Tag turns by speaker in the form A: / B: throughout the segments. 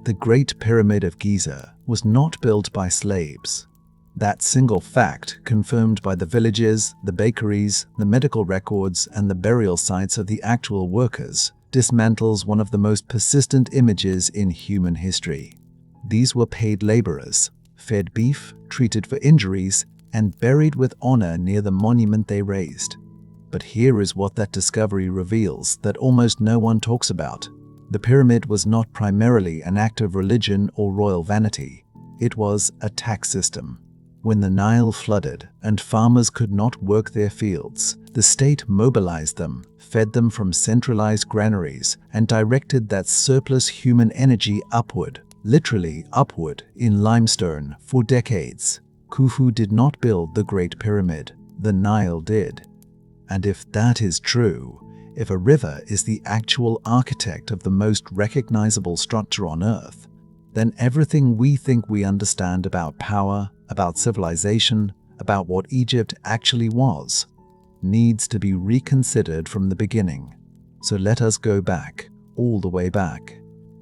A: The Great Pyramid of Giza was not built by slaves. That single fact, confirmed by the villages, the bakeries, the medical records, and the burial sites of the actual workers, dismantles one of the most persistent images in human history. These were paid laborers, fed beef, treated for injuries, and buried with honor near the monument they raised. But here is what that discovery reveals that almost no one talks about. The pyramid was not primarily an act of religion or royal vanity. It was a tax system. When the Nile flooded and farmers could not work their fields, the state mobilized them, fed them from centralized granaries, and directed that surplus human energy upward, literally upward, in limestone for decades. Khufu did not build the Great Pyramid. The Nile did. And if that is true, if a river is the actual architect of the most recognizable structure on Earth, then everything we think we understand about power, about civilization, about what Egypt actually was, needs to be reconsidered from the beginning. So let us go back, all the way back,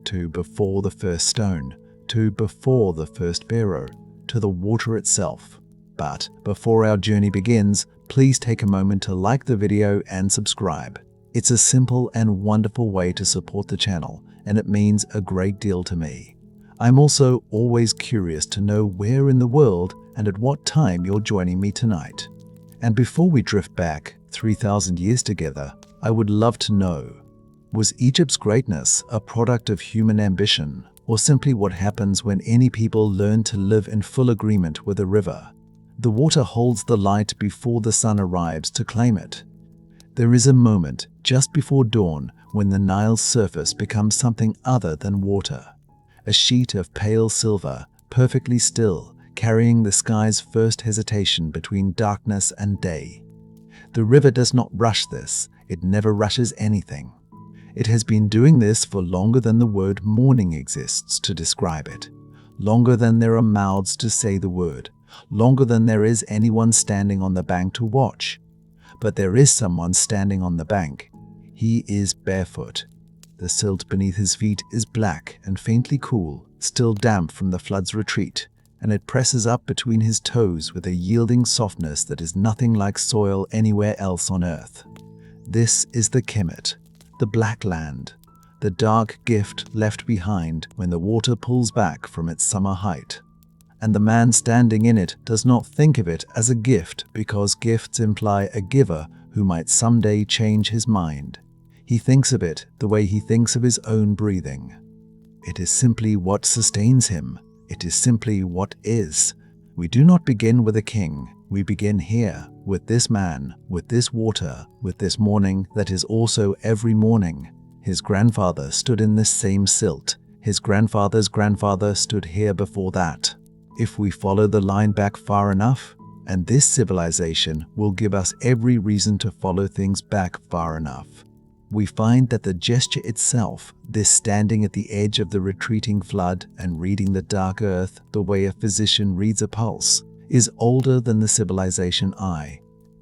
A: to before the first stone, to before the first pharaoh, to the water itself. But before our journey begins, please take a moment to like the video and subscribe. It's a simple and wonderful way to support the channel, and it means a great deal to me. I'm also always curious to know where in the world and at what time you're joining me tonight. And before we drift back 3,000 years together, I would love to know, was Egypt's greatness a product of human ambition, or simply what happens when any people learn to live in full agreement with a river? The water holds the light before the sun arrives to claim it. There is a moment just before dawn when the Nile's surface becomes something other than water. A sheet of pale silver, perfectly still, carrying the sky's first hesitation between darkness and day. The river does not rush this. It never rushes anything. It has been doing this for longer than the word morning exists to describe it, longer than there are mouths to say the word, longer than there is anyone standing on the bank to watch. But there is someone standing on the bank. He is barefoot. The silt beneath his feet is black and faintly cool, still damp from the flood's retreat, and it presses up between his toes with a yielding softness that is nothing like soil anywhere else on earth. This is the Kemet, the Black Land, the dark gift left behind when the water pulls back from its summer height. And the man standing in it does not think of it as a gift because gifts imply a giver who might someday change his mind. He thinks of it the way he thinks of his own breathing. It is simply what sustains him. It is simply what is. We do not begin with a king. We begin here, with this man, with this water, with this morning that is also every morning. His grandfather stood in this same silt. His grandfather's grandfather stood here before that. If we follow the line back far enough, and this civilization will give us every reason to follow things back far enough, we find that the gesture itself, this standing at the edge of the retreating flood and reading the dark earth the way a physician reads a pulse, is older than the civilization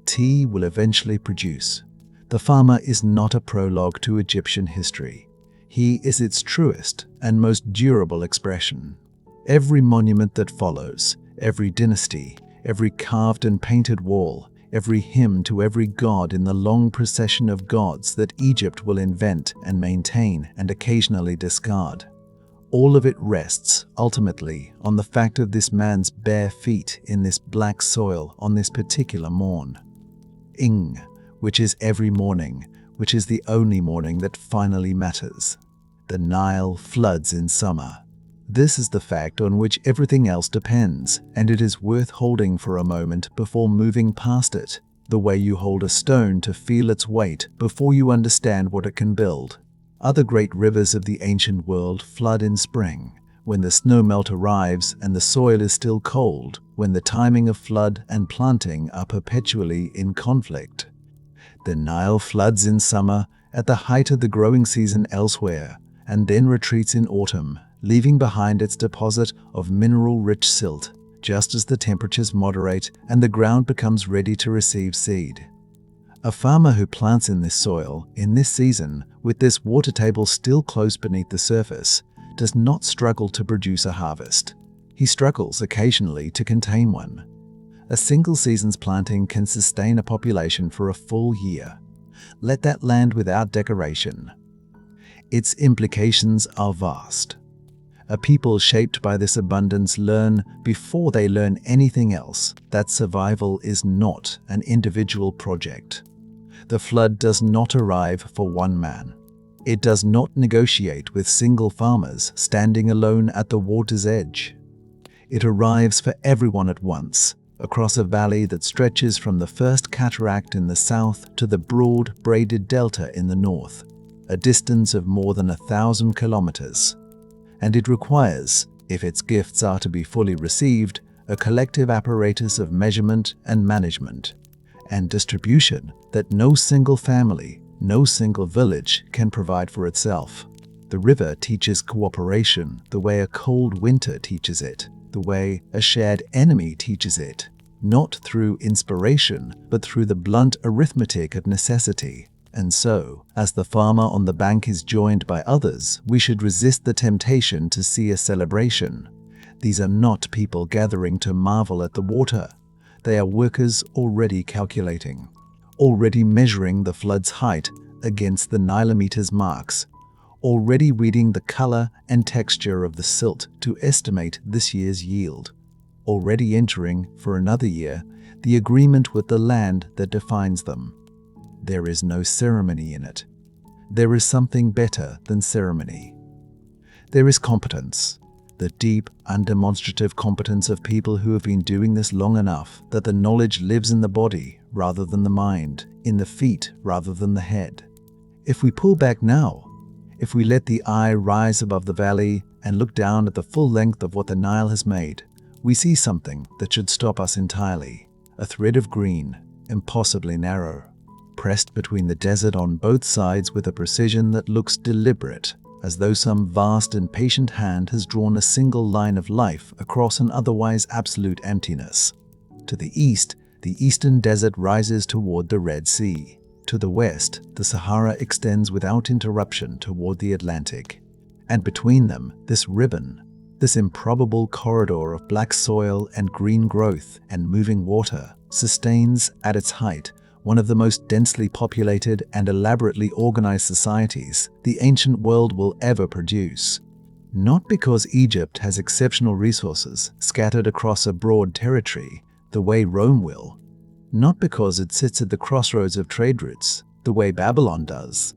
A: tea will eventually produce. The farmer is not a prologue to Egyptian history. He is its truest and most durable expression. Every monument that follows, every dynasty, every carved and painted wall, every hymn to every god in the long procession of gods that Egypt will invent and maintain and occasionally discard. All of it rests, ultimately, on the fact of this man's bare feet in this black soil on this particular morn. Ing, which is every morning, which is the only morning that finally matters. The Nile floods in summer. This is the fact on which everything else depends, and it is worth holding for a moment before moving past it, the way you hold a stone to feel its weight before you understand what it can build. Other great rivers of the ancient world flood in spring, when the snowmelt arrives and the soil is still cold, when the timing of flood and planting are perpetually in conflict. The Nile floods in summer at the height of the growing season elsewhere, and then retreats in autumn, leaving behind its deposit of mineral-rich silt, just as the temperatures moderate and the ground becomes ready to receive seed. A farmer who plants in this soil, in this season, with this water table still close beneath the surface, does not struggle to produce a harvest. He struggles occasionally to contain one. A single season's planting can sustain a population for a full year. Let that land without decoration. Its implications are vast. A people shaped by this abundance learn, before they learn anything else, that survival is not an individual project. The flood does not arrive for one man. It does not negotiate with single farmers standing alone at the water's edge. It arrives for everyone at once, across a valley that stretches from the first cataract in the south to the broad, braided delta in the north, a distance of more than 1,000 kilometers. And it requires, if its gifts are to be fully received, a collective apparatus of measurement and management and distribution that no single family, no single village can provide for itself. The river teaches cooperation the way a cold winter teaches it, the way a shared enemy teaches it, not through inspiration, but through the blunt arithmetic of necessity. And so, as the farmer on the bank is joined by others, we should resist the temptation to see a celebration. These are not people gathering to marvel at the water. They are workers already calculating, already measuring the flood's height against the Nilometer's marks, already reading the color and texture of the silt to estimate this year's yield, already entering, for another year, the agreement with the land that defines them. There is no ceremony in it. There is something better than ceremony. There is competence, the deep, undemonstrative competence of people who have been doing this long enough that the knowledge lives in the body rather than the mind, in the feet rather than the head. If we pull back now, if we let the eye rise above the valley and look down at the full length of what the Nile has made, we see something that should stop us entirely. A thread of green, impossibly narrow, pressed between the desert on both sides with a precision that looks deliberate, as though some vast and patient hand has drawn a single line of life across an otherwise absolute emptiness. To the east, the eastern desert rises toward the Red Sea. To the west, the Sahara extends without interruption toward the Atlantic. And between them, this ribbon, this improbable corridor of black soil and green growth and moving water, sustains, at its height, one of the most densely populated and elaborately organized societies the ancient world will ever produce. Not because Egypt has exceptional resources scattered across a broad territory, the way Rome will. Not because it sits at the crossroads of trade routes, the way Babylon does.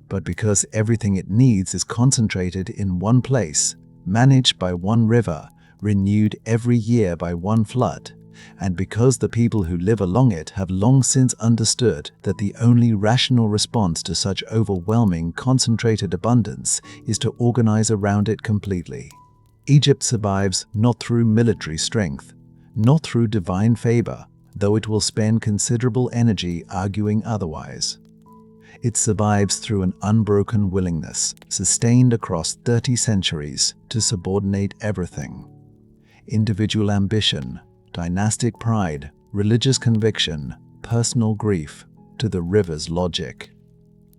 A: But because everything it needs is concentrated in one place, managed by one river, renewed every year by one flood, and because the people who live along it have long since understood that the only rational response to such overwhelming, concentrated abundance is to organize around it completely. Egypt survives not through military strength, not through divine favor, though it will spend considerable energy arguing otherwise. It survives through an unbroken willingness, sustained across 30 centuries, to subordinate everything. Individual ambition, dynastic pride, religious conviction, personal grief, to the river's logic.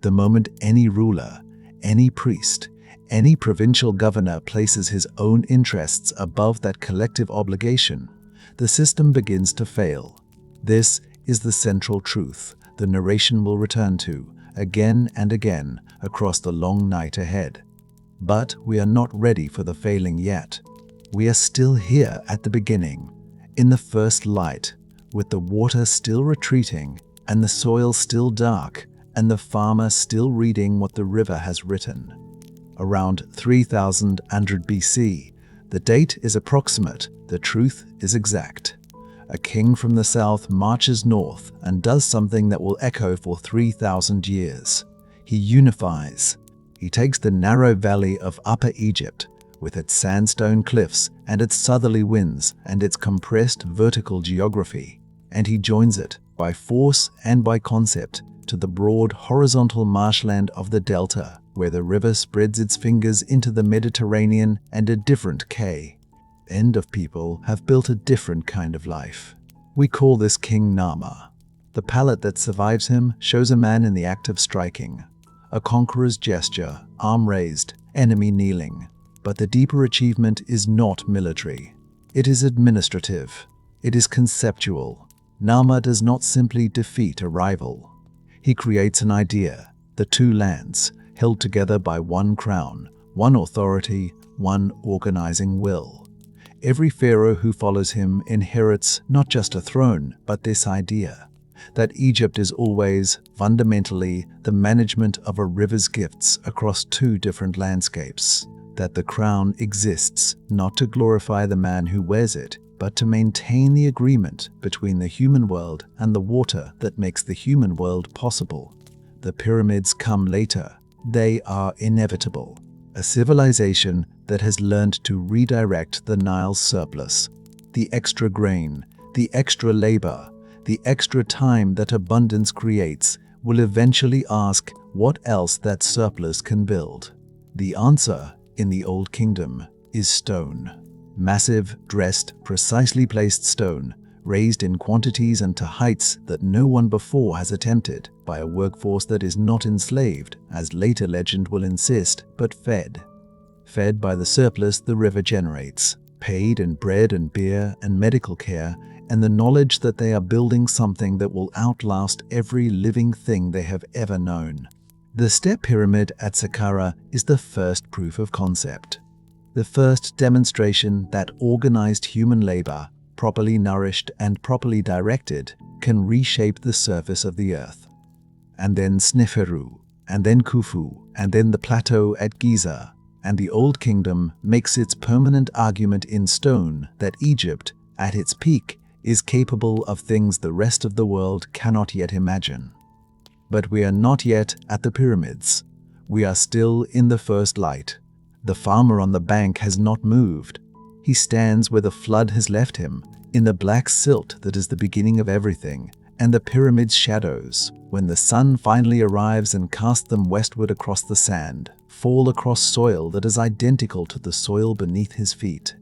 A: The moment any ruler, any priest, any provincial governor places his own interests above that collective obligation, the system begins to fail. This is the central truth the narration will return to again and again across the long night ahead. But we are not ready for the failing yet. We are still here at the beginning, in the first light, with the water still retreating and the soil still dark and the farmer still reading what the river has written. Around 3100 BC, the date is approximate, the truth is exact. A king from the south marches north and does something that will echo for 3,000 years. He unifies. He takes the narrow valley of Upper Egypt, with its sandstone cliffs and its southerly winds and its compressed vertical geography, and he joins it, by force and by concept, to the broad horizontal marshland of the delta, where the river spreads its fingers into the Mediterranean and a different K. End of people have built a different kind of life. We call this King Narmer. The palette that survives him shows a man in the act of striking. A conqueror's gesture, arm raised, enemy kneeling. But the deeper achievement is not military. It is administrative. It is conceptual. Narmer does not simply defeat a rival. He creates an idea, the two lands, held together by one crown, one authority, one organizing will. Every pharaoh who follows him inherits not just a throne, but this idea, that Egypt is always, fundamentally, the management of a river's gifts across two different landscapes, that the crown exists not to glorify the man who wears it, but to maintain the agreement between the human world and the water that makes the human world possible. The pyramids come later. They are inevitable. A civilization that has learned to redirect the Nile's surplus, the extra grain, the extra labor, the extra time that abundance creates, will eventually ask what else that surplus can build. The answer, in the Old Kingdom, is stone. Massive, dressed, precisely placed stone, raised in quantities and to heights that no one before has attempted, by a workforce that is not enslaved, as later legend will insist, but fed. Fed by the surplus the river generates, paid in bread and beer and medical care, and the knowledge that they are building something that will outlast every living thing they have ever known. The step pyramid at Saqqara is the first proof of concept. The first demonstration that organized human labor, properly nourished and properly directed, can reshape the surface of the earth. And then Sneferu, and then Khufu, and then the plateau at Giza, and the Old Kingdom makes its permanent argument in stone that Egypt, at its peak, is capable of things the rest of the world cannot yet imagine. But we are not yet at the pyramids. We are still in the first light. The farmer on the bank has not moved. He stands where the flood has left him, in the black silt that is the beginning of everything, and the pyramid's shadows, when the sun finally arrives and casts them westward across the sand, fall across soil that is identical to the soil beneath his feet.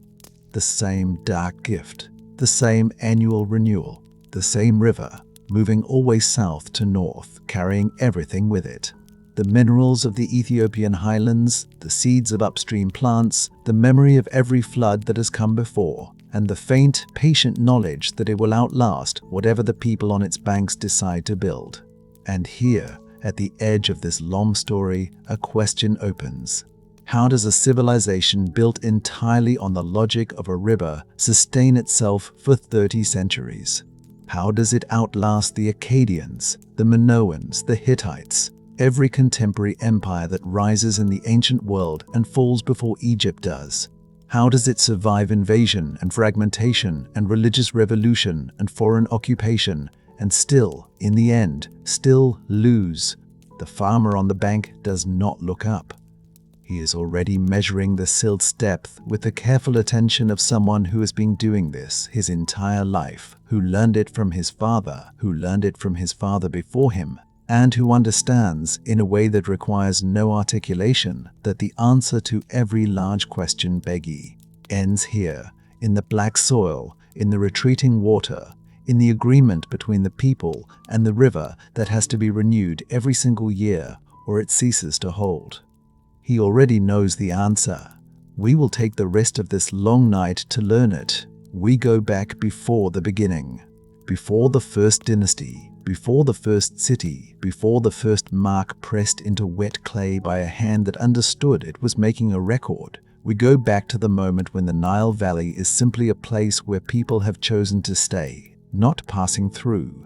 A: The same dark gift, the same annual renewal, the same river, moving always south to north, carrying everything with it. The minerals of the Ethiopian highlands, the seeds of upstream plants, the memory of every flood that has come before, and the faint, patient knowledge that it will outlast whatever the people on its banks decide to build. And here, at the edge of this long story, a question opens. How does a civilization built entirely on the logic of a river sustain itself for 30 centuries? How does it outlast the Akkadians, the Minoans, the Hittites, every contemporary empire that rises in the ancient world and falls before Egypt does? How does it survive invasion and fragmentation and religious revolution and foreign occupation and still, in the end, still lose? The farmer on the bank does not look up. He is already measuring the silt's depth with the careful attention of someone who has been doing this his entire life, who learned it from his father, who learned it from his father before him, and who understands, in a way that requires no articulation, that the answer to every large question ends here, in the black soil, in the retreating water, in the agreement between the people and the river that has to be renewed every single year or it ceases to hold. He already knows the answer. We will take the rest of this long night to learn it. We go back before the beginning, before the first dynasty, before the first city, before the first mark pressed into wet clay by a hand that understood it was making a record. We go back to the moment when the Nile Valley is simply a place where people have chosen to stay, not passing through,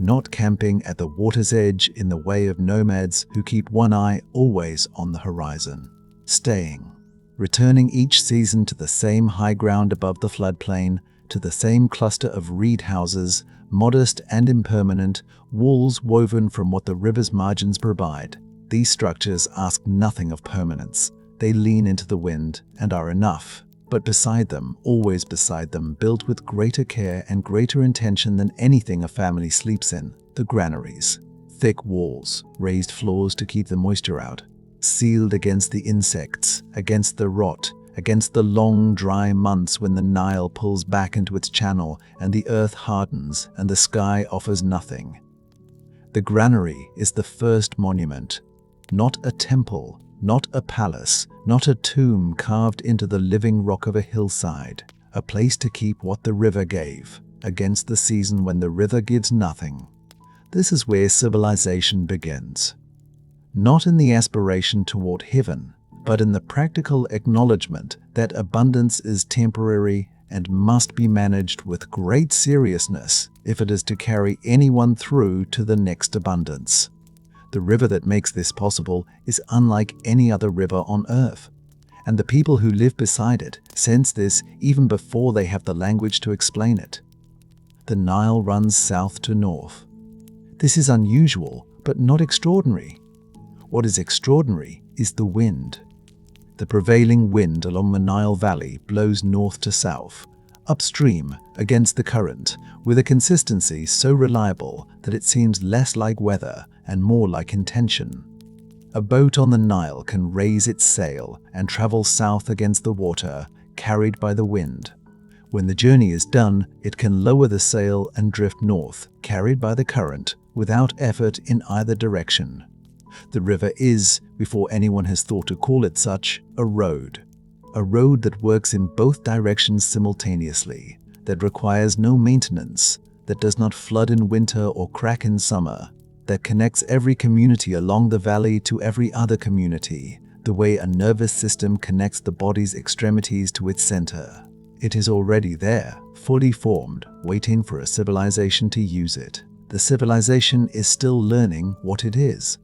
A: not camping at the water's edge in the way of nomads who keep one eye always on the horizon. Staying, returning each season to the same high ground above the floodplain, to the same cluster of reed houses, modest and impermanent, walls woven from what the river's margins provide. These structures ask nothing of permanence. They lean into the wind and are enough. But beside them, always beside them, built with greater care and greater intention than anything a family sleeps in, the granaries. Thick walls, raised floors to keep the moisture out, sealed against the insects, against the rot, against the long, dry months when the Nile pulls back into its channel and the earth hardens and the sky offers nothing. The granary is the first monument, not a temple, not a palace, not a tomb carved into the living rock of a hillside, a place to keep what the river gave, against the season when the river gives nothing. This is where civilization begins. Not in the aspiration toward heaven, but in the practical acknowledgement that abundance is temporary and must be managed with great seriousness if it is to carry anyone through to the next abundance. The river that makes this possible is unlike any other river on earth, and the people who live beside it sense this even before they have the language to explain it. The Nile runs south to north. This is unusual, but not extraordinary. What is extraordinary is the wind. The prevailing wind along the Nile Valley blows north to south, upstream against the current, with a consistency so reliable that it seems less like weather and more like intention. A boat on the Nile can raise its sail and travel south against the water, carried by the wind. When the journey is done, it can lower the sail and drift north, carried by the current, without effort in either direction. The river is, before anyone has thought to call it such, a road that works in both directions simultaneously, that requires no maintenance, that does not flood in winter or crack in summer, that connects every community along the valley to every other community, the way a nervous system connects the body's extremities to its center. It is already there, fully formed, waiting for a civilization to use it. The civilization is still learning what it is.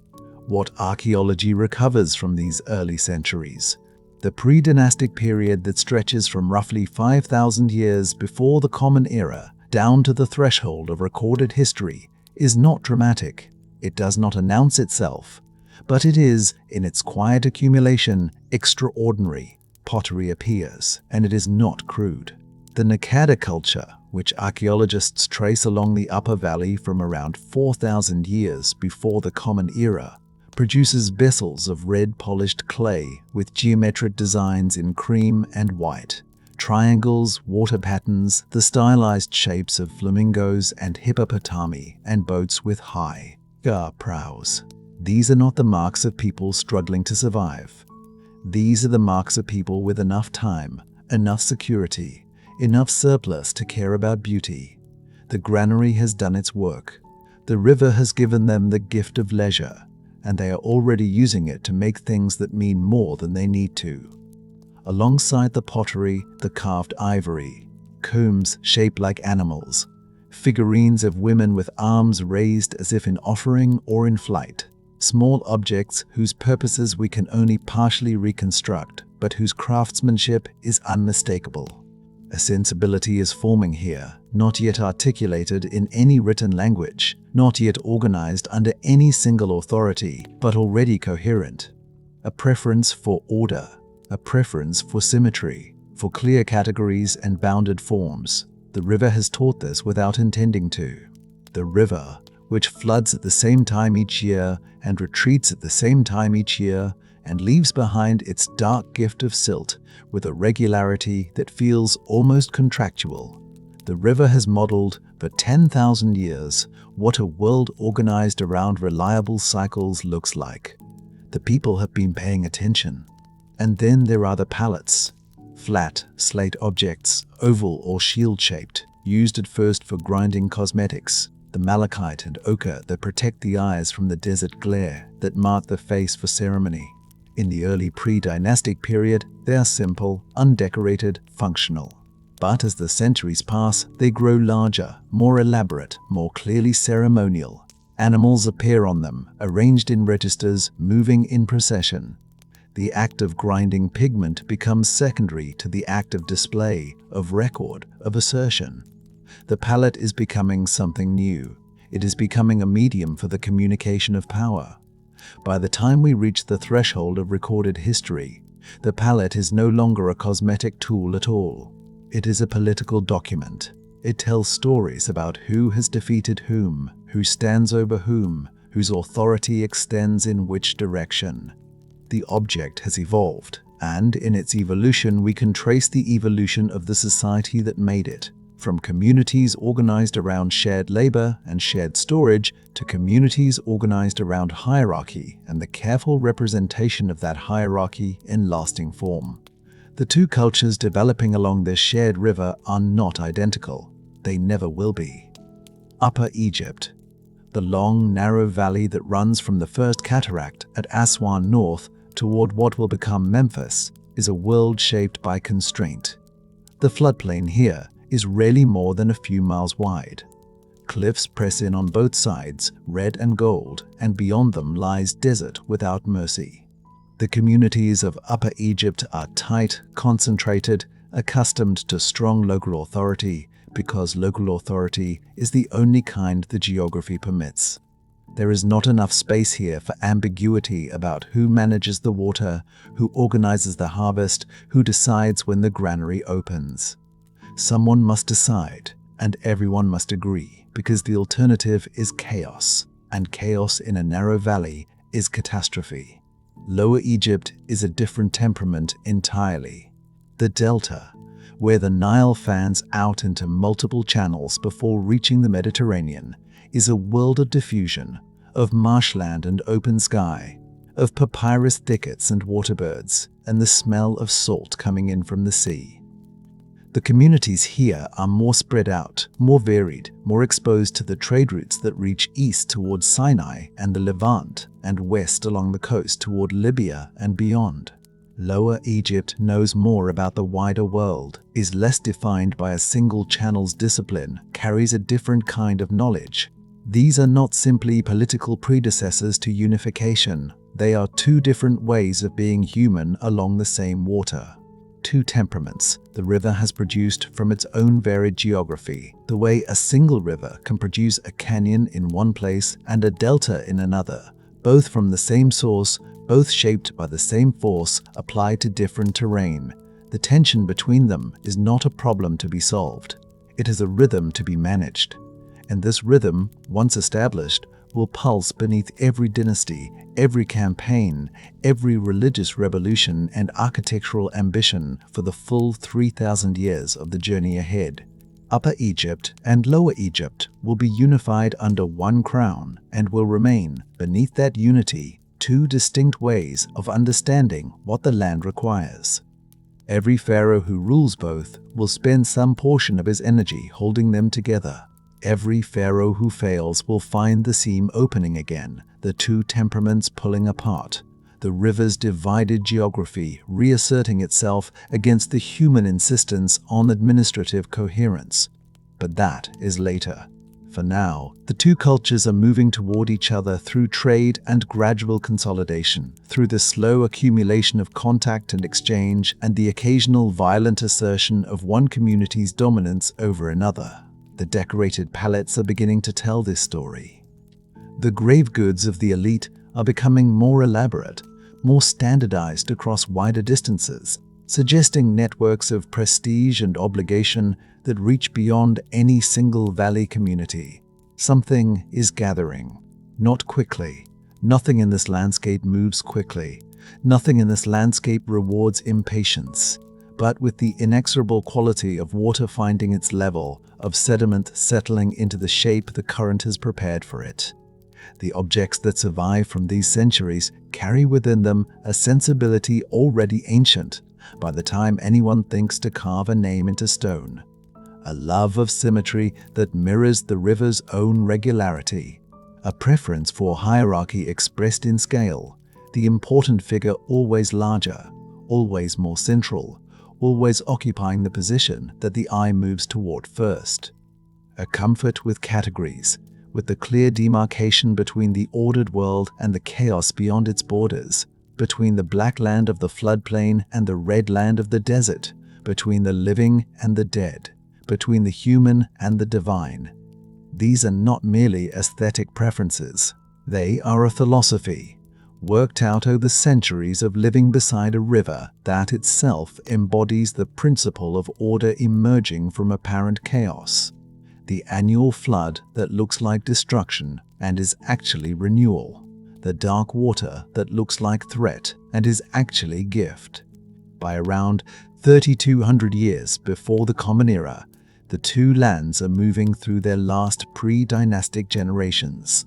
A: What archaeology recovers from these early centuries, the pre-dynastic period that stretches from roughly 5,000 years before the Common Era down to the threshold of recorded history, is not dramatic. It does not announce itself, but it is, in its quiet accumulation, extraordinary. Pottery appears, and it is not crude. The Naqada culture, which archaeologists trace along the upper valley from around 4,000 years before the Common Era, produces vessels of red polished clay with geometric designs in cream and white, triangles, water patterns, the stylized shapes of flamingos and hippopotami, and boats with high prows. These are not the marks of people struggling to survive. These are the marks of people with enough time, enough security, enough surplus to care about beauty. The granary has done its work. The river has given them the gift of leisure, and they are already using it to make things that mean more than they need to. Alongside the pottery, the carved ivory, combs shaped like animals, figurines of women with arms raised as if in offering or in flight, small objects whose purposes we can only partially reconstruct, but whose craftsmanship is unmistakable. A sensibility is forming here, not yet articulated in any written language, not yet organized under any single authority, but already coherent. A preference for order, a preference for symmetry, for clear categories and bounded forms. The river has taught this without intending to. The river, which floods at the same time each year and retreats at the same time each year, and leaves behind its dark gift of silt with a regularity that feels almost contractual. The river has modeled for 10,000 years what a world organized around reliable cycles looks like. The people have been paying attention. And then there are the palettes, flat slate objects, oval or shield-shaped, used at first for grinding cosmetics, the malachite and ochre that protect the eyes from the desert glare that mark the face for ceremony. In the early pre-dynastic period, they are simple, undecorated, functional. But as the centuries pass, they grow larger, more elaborate, more clearly ceremonial. Animals appear on them, arranged in registers, moving in procession. The act of grinding pigment becomes secondary to the act of display, of record, of assertion. The palette is becoming something new. It is becoming a medium for the communication of power. By the time we reach the threshold of recorded history, the palette is no longer a cosmetic tool at all. It is a political document. It tells stories about who has defeated whom, who stands over whom, whose authority extends in which direction. The object has evolved, and in its evolution we can trace the evolution of the society that made it. from communities organized around shared labor and shared storage to communities organized around hierarchy and the careful representation of that hierarchy in lasting form. The two cultures developing along this shared river are not identical. They never will be. Upper Egypt. The long, narrow valley that runs from the first cataract at Aswan north toward what will become Memphis is a world shaped by constraint. The floodplain here is rarely more than a few miles wide. Cliffs press in on both sides, red and gold, and beyond them lies desert without mercy. The communities of Upper Egypt are tight, concentrated, accustomed to strong local authority, because local authority is the only kind the geography permits. There is not enough space here for ambiguity about who manages the water, who organizes the harvest, who decides when the granary opens. Someone must decide, and everyone must agree, because the alternative is chaos, and chaos in a narrow valley is catastrophe. Lower Egypt is a different temperament entirely. The Delta, where the Nile fans out into multiple channels before reaching the Mediterranean, is a world of diffusion, of marshland and open sky, of papyrus thickets and waterbirds, and the smell of salt coming in from the sea. The communities here are more spread out, more varied, more exposed to the trade routes that reach east towards Sinai and the Levant, and west along the coast toward Libya and beyond. Lower Egypt knows more about the wider world, is less defined by a single channel's discipline, carries a different kind of knowledge. These are not simply political predecessors to unification. They are two different ways of being human along the same water. Two temperaments the river has produced from its own varied geography, the way a single river can produce a canyon in one place and a delta in another, both from the same source, both shaped by the same force applied to different terrain. The tension between them is not a problem to be solved. It is a rhythm to be managed. And this rhythm, once established, will pulse beneath every dynasty, every campaign, every religious revolution and architectural ambition for the full 3,000 years of the journey ahead. Upper Egypt and Lower Egypt will be unified under one crown and will remain, beneath that unity, two distinct ways of understanding what the land requires. Every pharaoh who rules both will spend some portion of his energy holding them together. Every pharaoh who fails will find the seam opening again, the two temperaments pulling apart, the river's divided geography reasserting itself against the human insistence on administrative coherence. But that is later. For now, the two cultures are moving toward each other through trade and gradual consolidation, through the slow accumulation of contact and exchange and the occasional violent assertion of one community's dominance over another. The decorated palettes are beginning to tell this story. The grave goods of the elite are becoming more elaborate, more standardized across wider distances, suggesting networks of prestige and obligation that reach beyond any single valley community. Something is gathering, not quickly. Nothing in this landscape moves quickly. Nothing in this landscape rewards impatience. But with the inexorable quality of water finding its level, of sediment settling into the shape the current has prepared for it. The objects that survive from these centuries carry within them a sensibility already ancient by the time anyone thinks to carve a name into stone. A love of symmetry that mirrors the river's own regularity. A preference for hierarchy expressed in scale, the important figure always larger, always more central, always occupying the position that the eye moves toward first. A comfort with categories, with the clear demarcation between the ordered world and the chaos beyond its borders, between the black land of the floodplain and the red land of the desert, between the living and the dead, between the human and the divine. These are not merely aesthetic preferences. They are a philosophy, worked out over centuries of living beside a river that itself embodies the principle of order emerging from apparent chaos. The annual flood that looks like destruction and is actually renewal. The dark water that looks like threat and is actually gift. By around 3,200 years before the Common Era, The two lands are moving through their last pre-dynastic generations.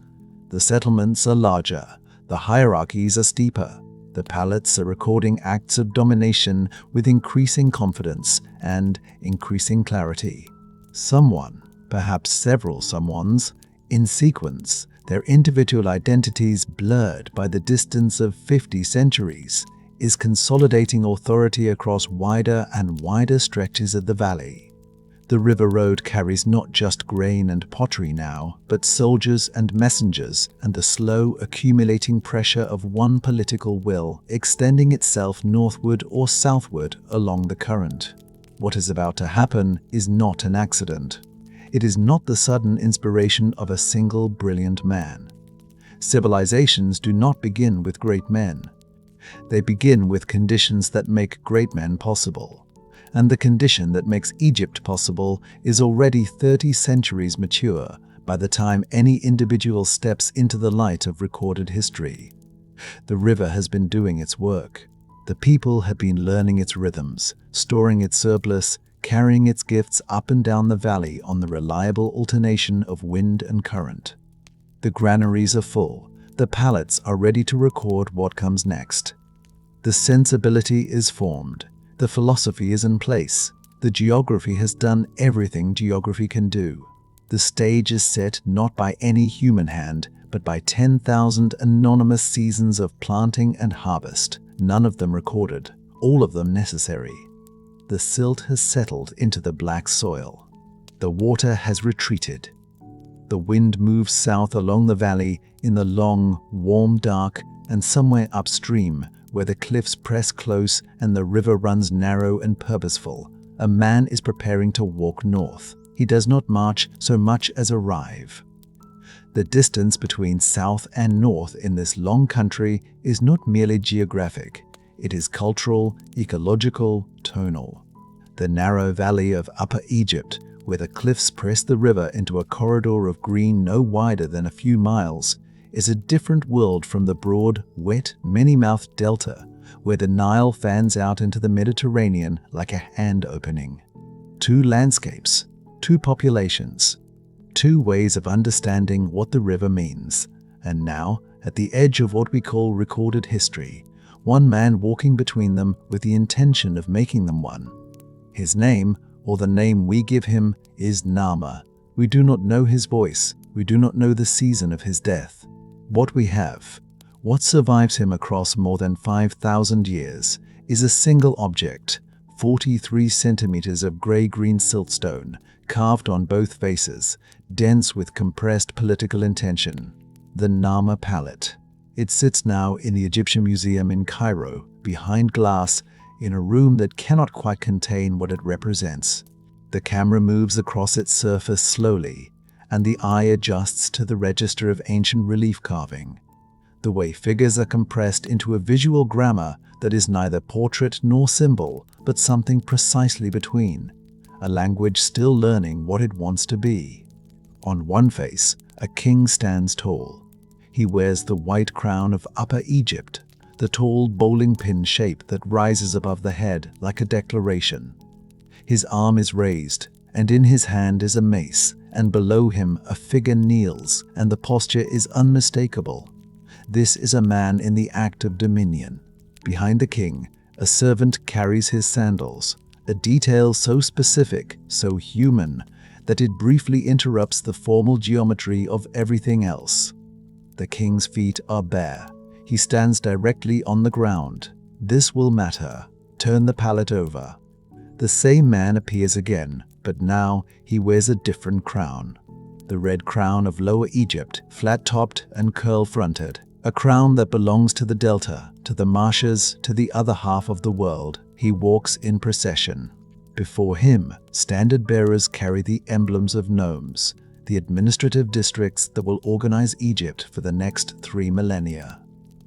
A: The settlements are larger, the hierarchies are steeper, the palates are recording acts of domination with increasing confidence and increasing clarity. Someone, perhaps several someones, in sequence, their individual identities blurred by the distance of 50 centuries, is consolidating authority across wider and wider stretches of the valley. The river road carries not just grain and pottery now, but soldiers and messengers and the slow accumulating pressure of one political will extending itself northward or southward along the current. What is about to happen is not an accident. It is not the sudden inspiration of a single brilliant man. Civilizations do not begin with great men. They begin with conditions that make great men possible. And the condition that makes Egypt possible is already 30 centuries mature by the time any individual steps into the light of recorded history. The river has been doing its work. The people have been learning its rhythms, storing its surplus, carrying its gifts up and down the valley on the reliable alternation of wind and current. The granaries are full. The palates are ready to record what comes next. The sensibility is formed. The philosophy is in place. The geography has done everything geography can do. The stage is set not by any human hand, but by 10,000 anonymous seasons of planting and harvest, none of them recorded, all of them necessary. The silt has settled into the black soil. The water has retreated. The wind moves south along the valley in the long, warm dark, and somewhere upstream, where the cliffs press close and the river runs narrow and purposeful, a man is preparing to walk north. He does not march so much as arrive. The distance between south and north in this long country is not merely geographic. It is cultural, ecological, tonal. The narrow valley of Upper Egypt, where the cliffs press the river into a corridor of green no wider than a few miles, is a different world from the broad, wet, many-mouthed delta, where the Nile fans out into the Mediterranean like a hand opening. Two landscapes, two populations, two ways of understanding what the river means. And now, at the edge of what we call recorded history, one man walking between them with the intention of making them one. His name, or the name we give him, is Narmer. We do not know his voice. We do not know the season of his death. What we have, what survives him across more than 5,000 years, is a single object, 43 centimeters of gray-green siltstone, carved on both faces, dense with compressed political intention. The Narmer palette. It sits now in the Egyptian Museum in Cairo, behind glass, in a room that cannot quite contain what it represents. The camera moves across its surface slowly, and the eye adjusts to the register of ancient relief carving. The way figures are compressed into a visual grammar that is neither portrait nor symbol, but something precisely between, a language still learning what it wants to be. On one face, a king stands tall. He wears the white crown of Upper Egypt, the tall bowling pin shape that rises above the head like a declaration. His arm is raised, and in his hand is a mace, and below him a figure kneels, and the posture is unmistakable. This is a man in the act of dominion. Behind the king, a servant carries his sandals, a detail so specific, so human, that it briefly interrupts the formal geometry of everything else. The king's feet are bare. He stands directly on the ground. This will matter. Turn the palette over. The same man appears again, but now he wears a different crown. The red crown of Lower Egypt, flat-topped and curl-fronted. A crown that belongs to the delta, to the marshes, to the other half of the world. He walks in procession. Before him, standard-bearers carry the emblems of nomes, the administrative districts that will organize Egypt for the next 3 millennia.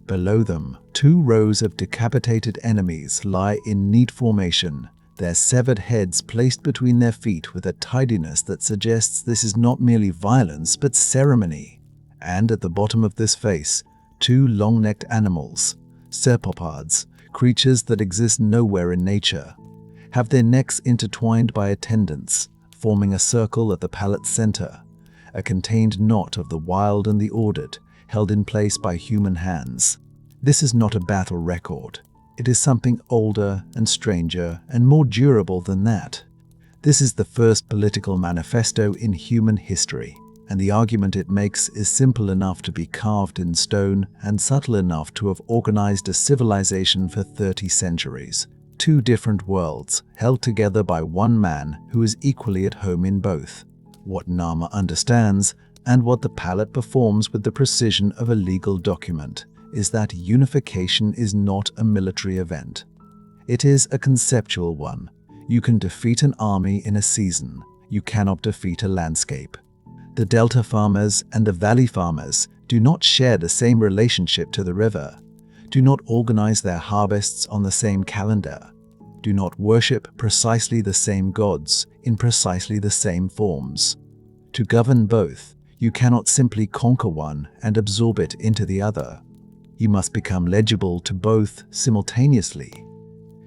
A: Below them, 2 rows of decapitated enemies lie in neat formation, their severed heads placed between their feet with a tidiness that suggests this is not merely violence but ceremony. And at the bottom of this face, 2 long-necked animals, serpopards, creatures that exist nowhere in nature, have their necks intertwined by attendants, forming a circle at the palette's center, a contained knot of the wild and the ordered, held in place by human hands. This is not a battle record. It is something older and stranger and more durable than that. This is the first political manifesto in human history, and the argument it makes is simple enough to be carved in stone and subtle enough to have organized a civilization for 30 centuries. Two different worlds, held together by one man who is equally at home in both. What Narmer understands, and what the palette performs with the precision of a legal document, is that unification is not a military event. It is a conceptual one. You can defeat an army in a season. You cannot defeat a landscape. The delta farmers and the valley farmers do not share the same relationship to the river, do not organize their harvests on the same calendar, do not worship precisely the same gods in precisely the same forms. To govern both, you cannot simply conquer one and absorb it into the other. You must become legible to both simultaneously.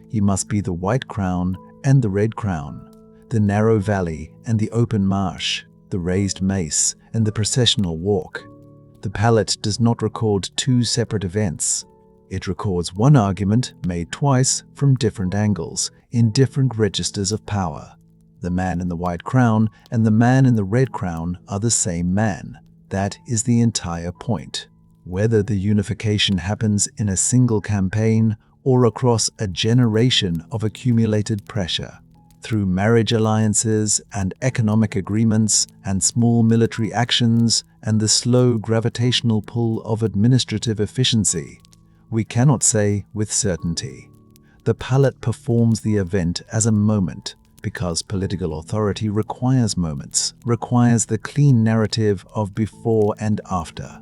A: You must be the white crown and the red crown, the narrow valley and the open marsh, the raised mace and the processional walk. The palette does not record two separate events. It records one argument made twice from different angles, in different registers of power. The man in the white crown and the man in the red crown are the same man. That is the entire point. Whether the unification happens in a single campaign or across a generation of accumulated pressure, through marriage alliances and economic agreements and small military actions and the slow gravitational pull of administrative efficiency, we cannot say with certainty. The palette performs the event as a moment because political authority requires moments, requires the clean narrative of before and after.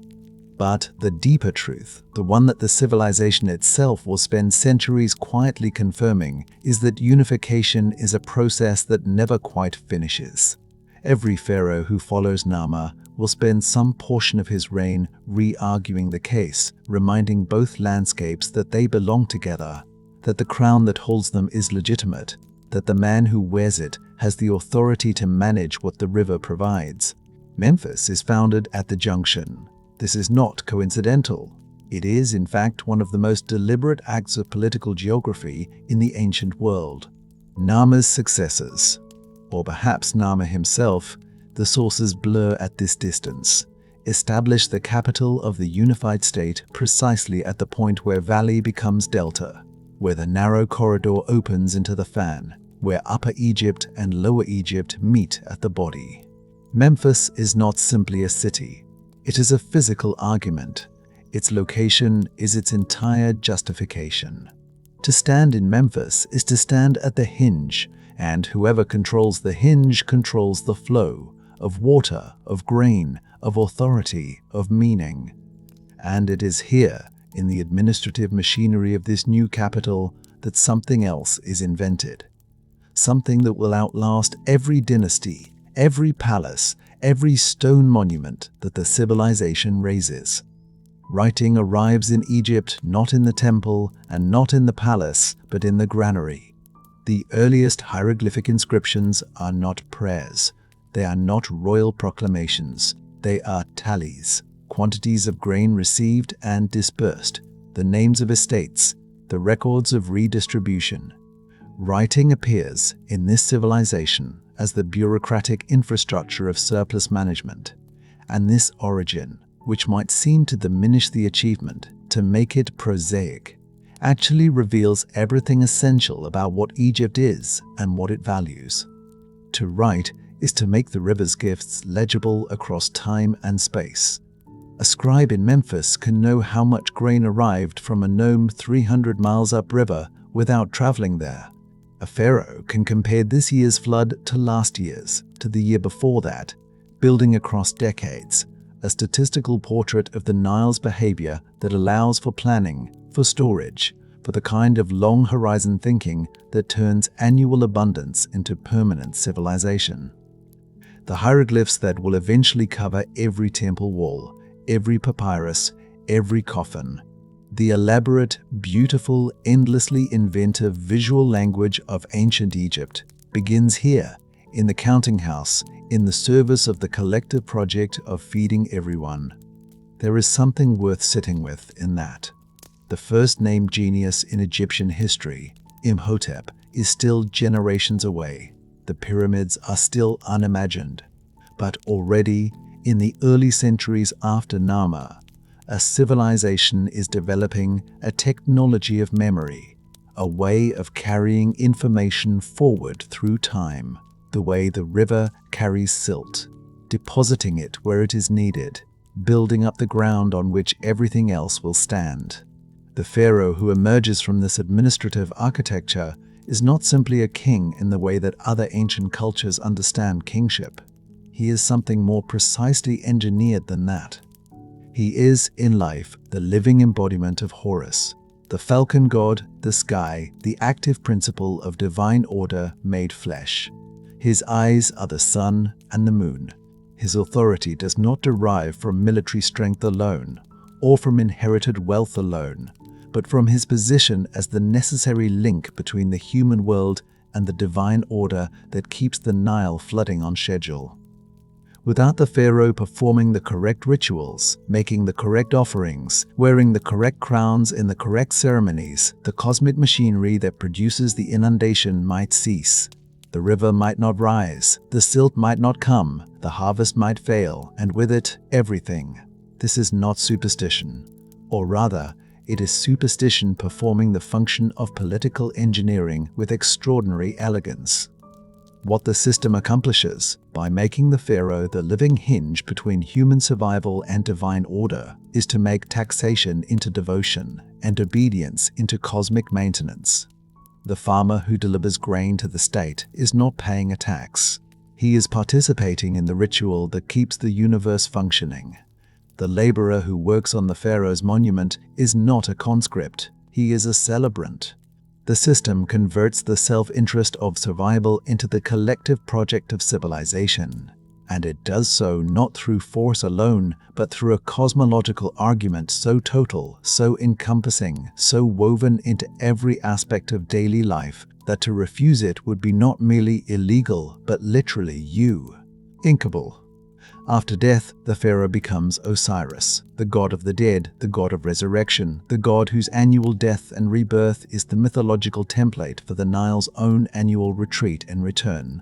A: But the deeper truth, the one that the civilization itself will spend centuries quietly confirming, is that unification is a process that never quite finishes. Every pharaoh who follows Narmer will spend some portion of his reign re-arguing the case, reminding both landscapes that they belong together, that the crown that holds them is legitimate, that the man who wears it has the authority to manage what the river provides. Memphis is founded at the junction. This is not coincidental. It is, in fact, one of the most deliberate acts of political geography in the ancient world. Narmer's successors, or perhaps Narmer himself, the sources blur at this distance, establish the capital of the unified state precisely at the point where valley becomes delta, where the narrow corridor opens into the fan, where Upper Egypt and Lower Egypt meet at the body. Memphis is not simply a city. It is a physical argument. Its location is its entire justification. To stand in Memphis is to stand at the hinge, and whoever controls the hinge controls the flow of water, of grain, of authority, of meaning. And it is here, in the administrative machinery of this new capital, that something else is invented. Something that will outlast every dynasty, every palace, every stone monument that the civilization raises. Writing arrives in Egypt not in the temple and not in the palace, but in the granary. The earliest hieroglyphic inscriptions are not prayers. They are not royal proclamations. They are tallies, quantities of grain received and dispersed, the names of estates, the records of redistribution. Writing appears in this civilization as the bureaucratic infrastructure of surplus management, and this origin, which might seem to diminish the achievement, to make it prosaic, actually reveals everything essential about what Egypt is and what it values. To write is to make the river's gifts legible across time and space. A scribe in Memphis can know how much grain arrived from a nome 300 miles upriver without traveling there. A pharaoh can compare this year's flood to last year's, to the year before that, building across decades, a statistical portrait of the Nile's behavior that allows for planning, for storage, for the kind of long-horizon thinking that turns annual abundance into permanent civilization. The hieroglyphs that will eventually cover every temple wall, every papyrus, every coffin. The elaborate, beautiful, endlessly inventive visual language of ancient Egypt begins here, in the counting house, in the service of the collective project of feeding everyone. There is something worth sitting with in that. The first named genius in Egyptian history, Imhotep, is still generations away. The pyramids are still unimagined. But already, in the early centuries after Narmer, a civilization is developing a technology of memory, a way of carrying information forward through time, the way the river carries silt, depositing it where it is needed, building up the ground on which everything else will stand. The pharaoh who emerges from this administrative architecture is not simply a king in the way that other ancient cultures understand kingship. He is something more precisely engineered than that. He is, in life, the living embodiment of Horus, the falcon god, the sky, the active principle of divine order made flesh. His eyes are the sun and the moon. His authority does not derive from military strength alone, or from inherited wealth alone, but from his position as the necessary link between the human world and the divine order that keeps the Nile flooding on schedule. Without the pharaoh performing the correct rituals, making the correct offerings, wearing the correct crowns in the correct ceremonies, the cosmic machinery that produces the inundation might cease. The river might not rise, the silt might not come, the harvest might fail, and with it, everything. This is not superstition. Or rather, it is superstition performing the function of political engineering with extraordinary elegance. What the system accomplishes, by making the pharaoh the living hinge between human survival and divine order, is to make taxation into devotion and obedience into cosmic maintenance. The farmer who delivers grain to the state is not paying a tax. He is participating in the ritual that keeps the universe functioning. The laborer who works on the pharaoh's monument is not a conscript. He is a celebrant. The system converts the self-interest of survival into the collective project of civilization, and it does so not through force alone, but through a cosmological argument so total, so encompassing, so woven into every aspect of daily life that to refuse it would be not merely illegal, but literally incapable. After death, the pharaoh becomes Osiris, the god of the dead, the god of resurrection, the god whose annual death and rebirth is the mythological template for the Nile's own annual retreat and return.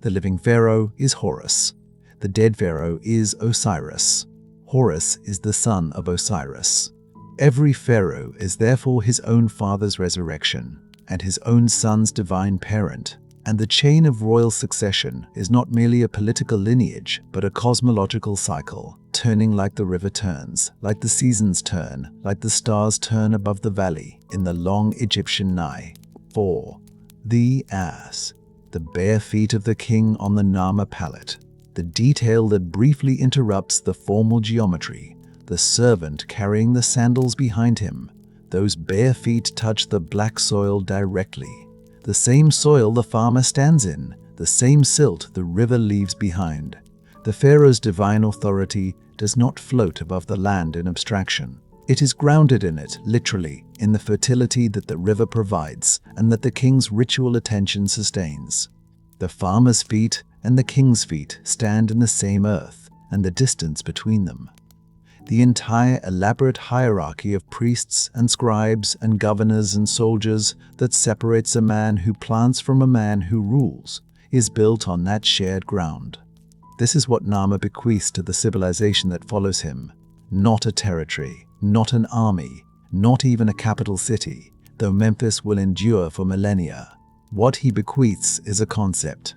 A: The living pharaoh is Horus. The dead pharaoh is Osiris. Horus is the son of Osiris. Every pharaoh is therefore his own father's resurrection, and his own son's divine parent. And the chain of royal succession is not merely a political lineage, but a cosmological cycle, turning like the river turns, like the seasons turn, like the stars turn above the valley in the long Egyptian Nile. 4. The ass, the bare feet of the king on the Narmer pallet, the detail that briefly interrupts the formal geometry, the servant carrying the sandals behind him. Those bare feet touch the black soil directly. The same soil the farmer stands in, the same silt the river leaves behind. The pharaoh's divine authority does not float above the land in abstraction. It is grounded in it, literally, in the fertility that the river provides and that the king's ritual attention sustains. The farmer's feet and the king's feet stand in the same earth, and the distance between them. The entire elaborate hierarchy of priests and scribes and governors and soldiers that separates a man who plants from a man who rules is built on that shared ground. This is what Narmer bequeaths to the civilization that follows him. Not a territory, not an army, not even a capital city, though Memphis will endure for millennia. What he bequeaths is a concept.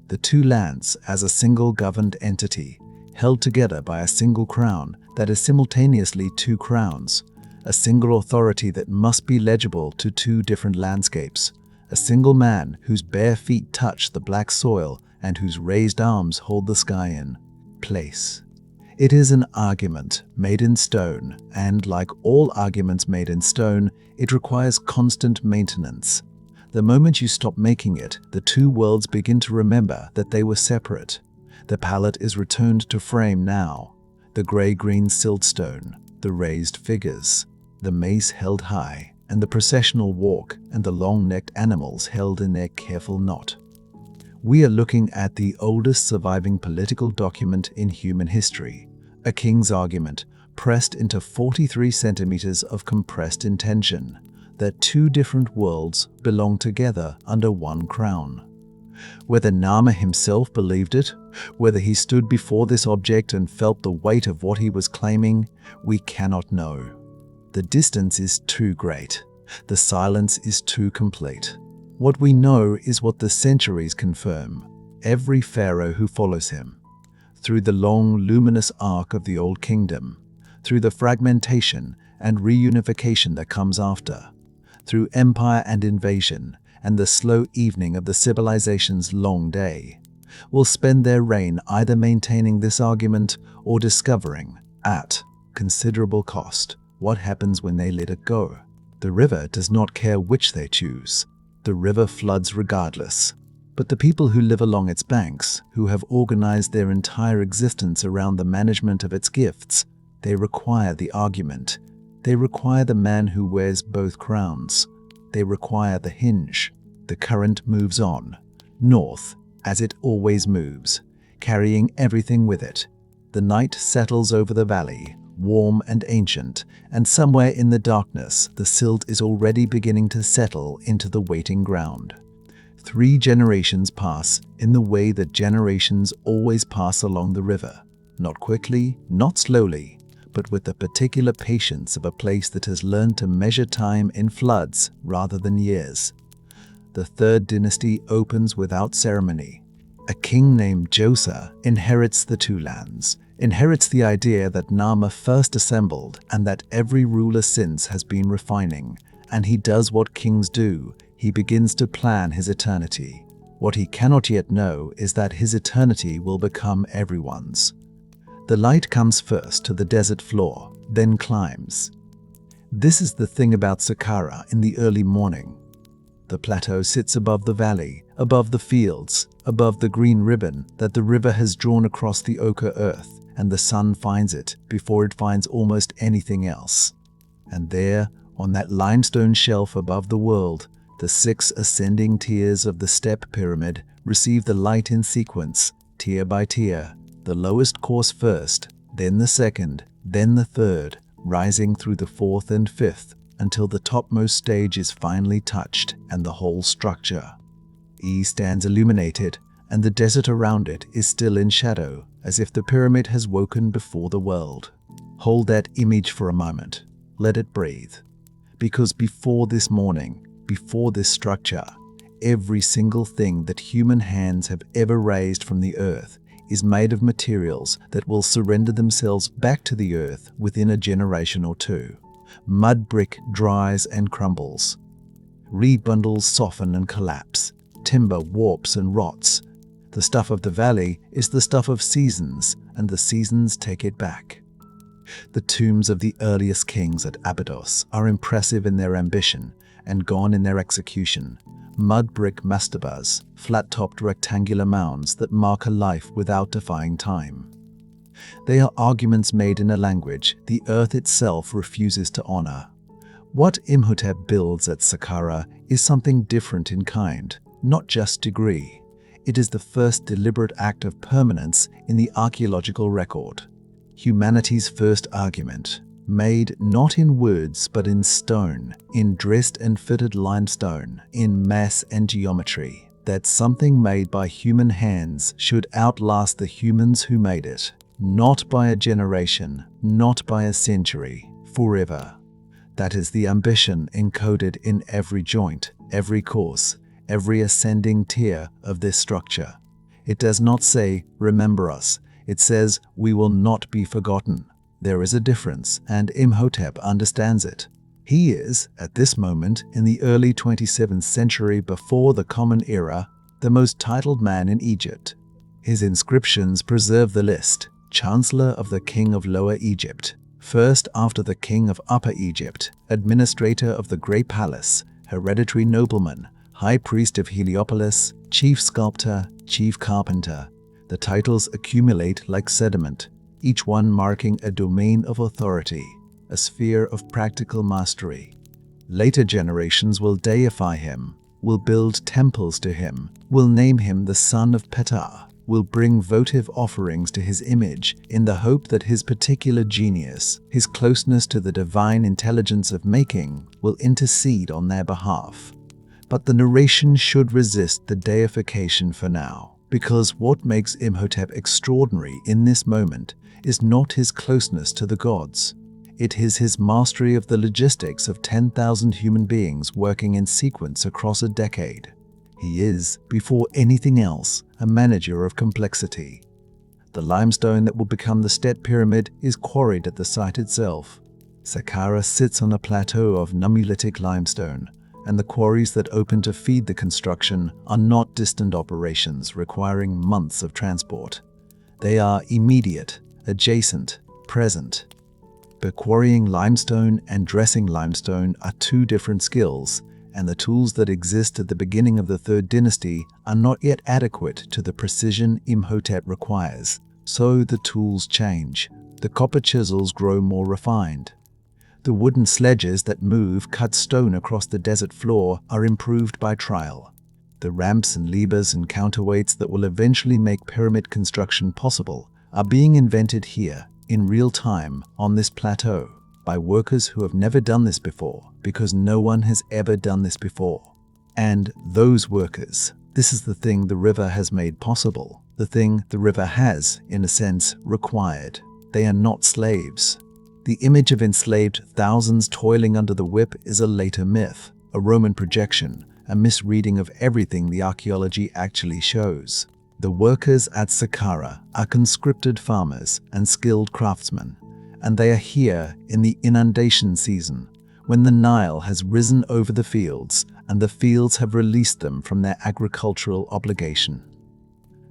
A: The two lands as a single governed entity, held together by a single crown that is simultaneously two crowns, a single authority that must be legible to two different landscapes, a single man whose bare feet touch the black soil and whose raised arms hold the sky in place. It is an argument made in stone, and like all arguments made in stone, it requires constant maintenance. The moment you stop making it, the two worlds begin to remember that they were separate. The palette is returned to frame now. The grey-green siltstone, the raised figures, the mace held high, and the processional walk and the long-necked animals held in their careful knot. We are looking at the oldest surviving political document in human history, a king's argument pressed into 43 centimeters of compressed intention, that two different worlds belong together under one crown. Whether Narmer himself believed it, whether he stood before this object and felt the weight of what he was claiming, we cannot know. The distance is too great. The silence is too complete. What we know is what the centuries confirm, every pharaoh who follows him. Through the long, luminous arc of the Old Kingdom, through the fragmentation and reunification that comes after, through empire and invasion, and the slow evening of the civilization's long day, will spend their reign either maintaining this argument or discovering, at considerable cost, what happens when they let it go. The river does not care which they choose. The river floods regardless. But the people who live along its banks, who have organized their entire existence around the management of its gifts, they require the argument. They require the man who wears both crowns. They require the hinge. The current moves on, north, as it always moves, carrying everything with it. The night settles over the valley, warm and ancient, and somewhere in the darkness, the silt is already beginning to settle into the waiting ground. 3 generations pass in the way that generations always pass along the river, not quickly, not slowly, but with the particular patience of a place that has learned to measure time in floods rather than years. The 3rd dynasty opens without ceremony. A king named Josa inherits the 2 lands, inherits the idea that Narmer first assembled and that every ruler since has been refining, and he does what kings do. He begins to plan his eternity. What he cannot yet know is that his eternity will become everyone's. The light comes first to the desert floor, then climbs. This is the thing about Saqqara in the early morning. The plateau sits above the valley, above the fields, above the green ribbon that the river has drawn across the ochre earth, and the sun finds it before it finds almost anything else. And there, on that limestone shelf above the world, the 6 ascending tiers of the step pyramid receive the light in sequence, tier by tier, the lowest course first, then the 2nd, then the 3rd, rising through the 4th and 5th, until the topmost stage is finally touched and the whole structure. E stands illuminated, and the desert around it is still in shadow, as if the pyramid has woken before the world. Hold that image for a moment. Let it breathe. Because before this morning, before this structure, every single thing that human hands have ever raised from the earth is made of materials that will surrender themselves back to the earth within a generation or 2. Mud brick dries and crumbles. Reed bundles soften and collapse. Timber warps and rots. The stuff of the valley is the stuff of seasons, and the seasons take it back. The tombs of the earliest kings at Abydos are impressive in their ambition and gone in their execution. Mud brick mastabas, flat-topped rectangular mounds that mark a life without defying time. They are arguments made in a language the earth itself refuses to honor. What Imhotep builds at Saqqara is something different in kind, not just degree. It is the first deliberate act of permanence in the archaeological record. Humanity's first argument, made not in words but in stone, in dressed and fitted limestone, in mass and geometry, that something made by human hands should outlast the humans who made it, not by a generation, not by a century, forever. That is the ambition encoded in every joint, every course, every ascending tier of this structure. It does not say, "Remember us." It says, "We will not be forgotten." There is a difference, and Imhotep understands it. He is, at this moment in the early 27th century before the Common Era, the most titled man in Egypt. His inscriptions preserve the list: Chancellor of the King of Lower Egypt, first after the King of Upper Egypt, Administrator of the Great Palace, Hereditary Nobleman, High Priest of Heliopolis, Chief Sculptor, Chief Carpenter. The titles accumulate like sediment, each one marking a domain of authority, a sphere of practical mastery. Later generations will deify him, will build temples to him, will name him the son of Ptah, will bring votive offerings to his image in the hope that his particular genius, his closeness to the divine intelligence of making, will intercede on their behalf. But the narration should resist the deification for now, because what makes Imhotep extraordinary in this moment is not his closeness to the gods. It is his mastery of the logistics of 10,000 human beings working in sequence across a decade. He is, before anything else, a manager of complexity. The limestone that will become the Stet Pyramid is quarried at the site itself. Saqqara sits on a plateau of nummulitic limestone, and the quarries that open to feed the construction are not distant operations requiring months of transport. They are immediate, adjacent, present. But quarrying limestone and dressing limestone are two different skills, and the tools that exist at the beginning of the Third Dynasty are not yet adequate to the precision Imhotep requires. So the tools change. The copper chisels grow more refined. The wooden sledges that cut stone across the desert floor are improved by trial. The ramps and levers and counterweights that will eventually make pyramid construction possible are being invented here, in real time, on this plateau, by workers who have never done this before, because no one has ever done this before. And those workers, this is the thing the river has made possible, the thing the river has, in a sense, required. They are not slaves. The image of enslaved thousands toiling under the whip is a later myth, a Roman projection, a misreading of everything the archaeology actually shows. The workers at Saqqara are conscripted farmers and skilled craftsmen, and they are here in the inundation season, when the Nile has risen over the fields and the fields have released them from their agricultural obligation.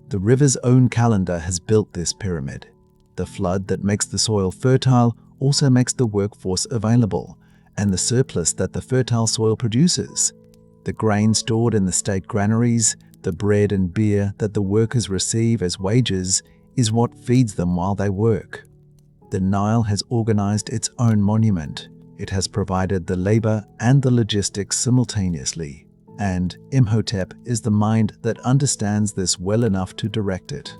A: The river's own calendar has built this pyramid. The flood that makes the soil fertile also makes the workforce available, and the surplus that the fertile soil produces. The grain stored in the state granaries, the bread and beer that the workers receive as wages, is what feeds them while they work. The Nile has organized its own monument. It has provided the labor and the logistics simultaneously, and Imhotep is the mind that understands this well enough to direct it.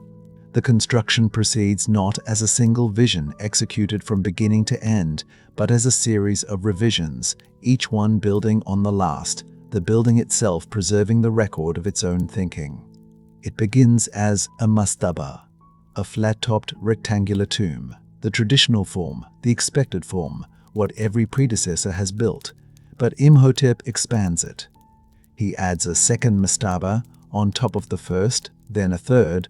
A: The construction proceeds not as a single vision executed from beginning to end, but as a series of revisions, each one building on the last, the building itself preserving the record of its own thinking. It begins as a mastaba, a flat-topped rectangular tomb, the traditional form, the expected form, what every predecessor has built, but Imhotep expands it. He adds a second mastaba on top of the first, then a third,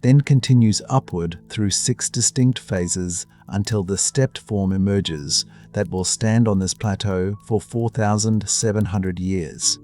A: then continues upward through 6 distinct phases until the stepped form emerges that will stand on this plateau for 4,700 years.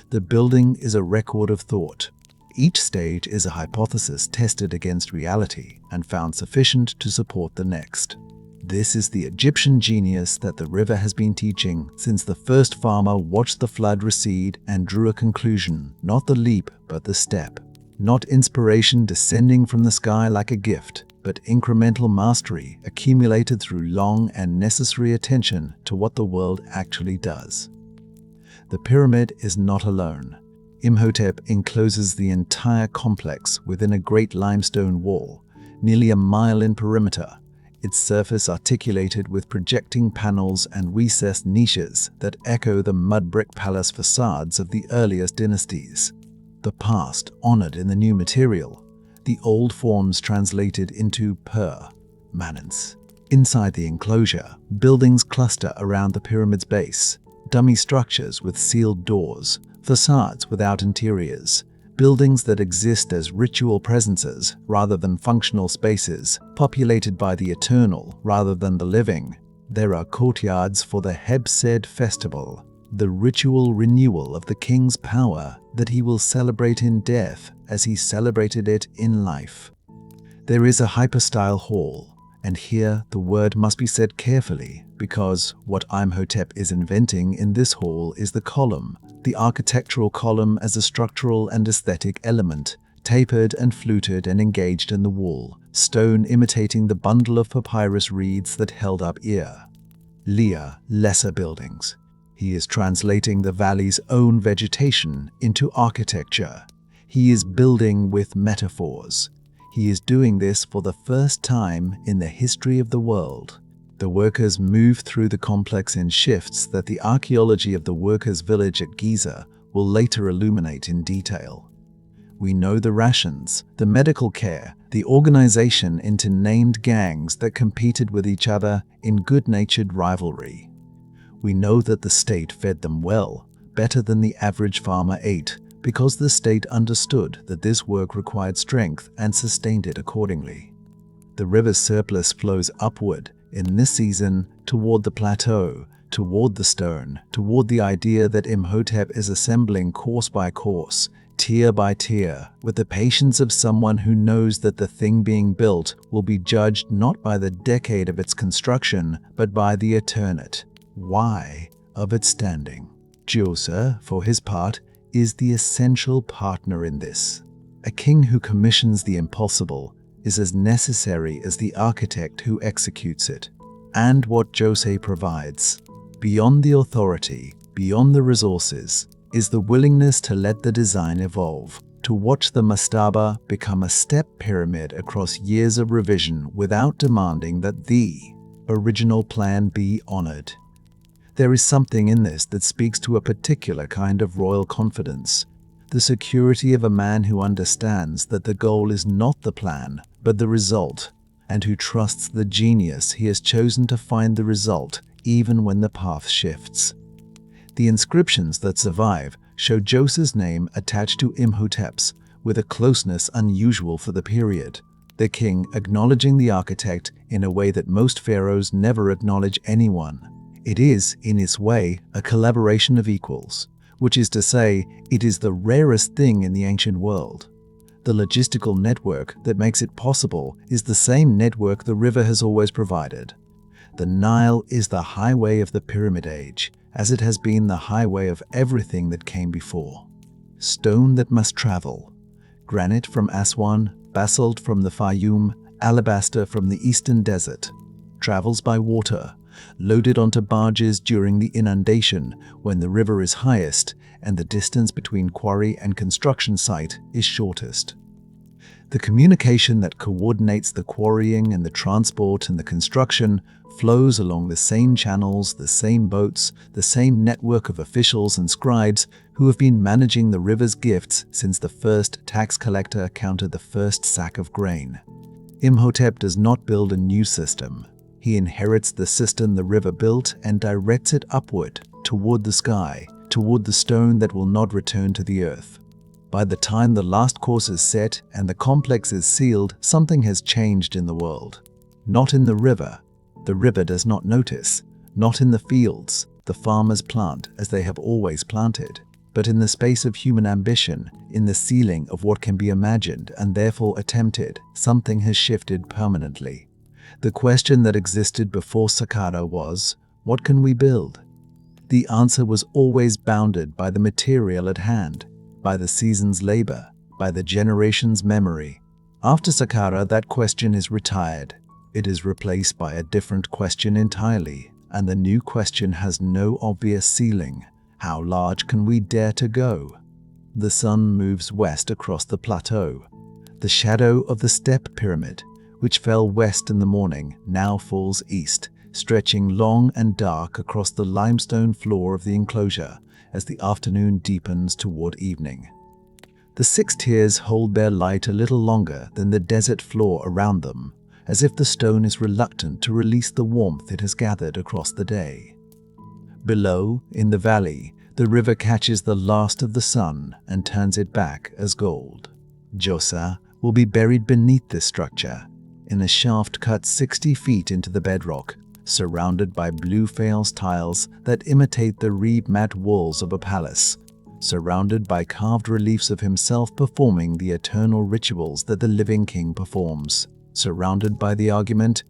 A: The building is a record of thought. Each stage is a hypothesis tested against reality and found sufficient to support the next. This is the Egyptian genius that the river has been teaching since the first farmer watched the flood recede and drew a conclusion, not the leap but the step. Not inspiration descending from the sky like a gift, but incremental mastery accumulated through long and necessary attention to what the world actually does. The pyramid is not alone. Imhotep encloses the entire complex within a great limestone wall, nearly a mile in perimeter, its surface articulated with projecting panels and recessed niches that echo the mud brick palace facades of the earliest dynasties. The past honored in the new material, the old forms translated into permanence. Inside the enclosure, buildings cluster around the pyramid's base, dummy structures with sealed doors, facades without interiors, buildings that exist as ritual presences rather than functional spaces, populated by the eternal rather than the living. There are courtyards for the Hebsed festival, the ritual renewal of the king's power that he will celebrate in death as he celebrated it in life. There is a hypostyle hall, and here the word must be said carefully because what Imhotep is inventing in this hall is the column, the architectural column as a structural and aesthetic element, tapered and fluted and engaged in the wall, stone imitating the bundle of papyrus reeds that held up lesser buildings. He is translating the valley's own vegetation into architecture. He is building with metaphors. He is doing this for the first time in the history of the world. The workers move through the complex in shifts that the archaeology of the workers' village at Giza will later illuminate in detail. We know the rations, the medical care, the organization into named gangs that competed with each other in good-natured rivalry. We know that the state fed them well, better than the average farmer ate, because the state understood that this work required strength and sustained it accordingly. The river's surplus flows upward, in this season, toward the plateau, toward the stone, toward the idea that Imhotep is assembling course by course, tier by tier, with the patience of someone who knows that the thing being built will be judged not by the decade of its construction, but by the eternate why of its standing. Djoser, for his part, is the essential partner in this. A king who commissions the impossible is as necessary as the architect who executes it. And what Djoser provides, beyond the authority, beyond the resources, is the willingness to let the design evolve, to watch the mastaba become a step pyramid across years of revision without demanding that the original plan be honored. There is something in this that speaks to a particular kind of royal confidence, the security of a man who understands that the goal is not the plan, but the result, and who trusts the genius he has chosen to find the result even when the path shifts. The inscriptions that survive show Djoser's name attached to Imhotep's with a closeness unusual for the period, the king acknowledging the architect in a way that most pharaohs never acknowledge anyone. It is, in its way, a collaboration of equals, which is to say, it is the rarest thing in the ancient world. The logistical network that makes it possible is the same network the river has always provided. The Nile is the highway of the Pyramid Age, as it has been the highway of everything that came before. Stone that must travel. Granite from Aswan, basalt from the Fayum, alabaster from the eastern desert. Travels by water, loaded onto barges during the inundation when the river is highest and the distance between quarry and construction site is shortest. The communication that coordinates the quarrying and the transport and the construction flows along the same channels, the same boats, the same network of officials and scribes who have been managing the river's gifts since the first tax collector counted the first sack of grain. Imhotep does not build a new system. He inherits the system the river built and directs it upward, toward the sky, toward the stone that will not return to the earth. By the time the last course is set and the complex is sealed, something has changed in the world. Not in the river. The river does not notice. Not in the fields. The farmers plant as they have always planted. But in the space of human ambition, in the ceiling of what can be imagined and therefore attempted, something has shifted permanently. The question that existed before Saqqara was, what can we build? The answer was always bounded by the material at hand, by the season's labor, by the generation's memory. After Saqqara, that question is retired. It is replaced by a different question entirely, and the new question has no obvious ceiling. How large can we dare to go? The sun moves west across the plateau. The shadow of the step pyramid, which fell west in the morning, now falls east, stretching long and dark across the limestone floor of the enclosure as the afternoon deepens toward evening. The 6 tiers hold their light a little longer than the desert floor around them, as if the stone is reluctant to release the warmth it has gathered across the day. Below, in the valley, the river catches the last of the sun and turns it back as gold. Djoser will be buried beneath this structure, in a shaft cut 60 feet into the bedrock, surrounded by blue faience tiles that imitate the reed-mat walls of a palace, surrounded by carved reliefs of himself performing the eternal rituals that the living king performs, surrounded by the argument,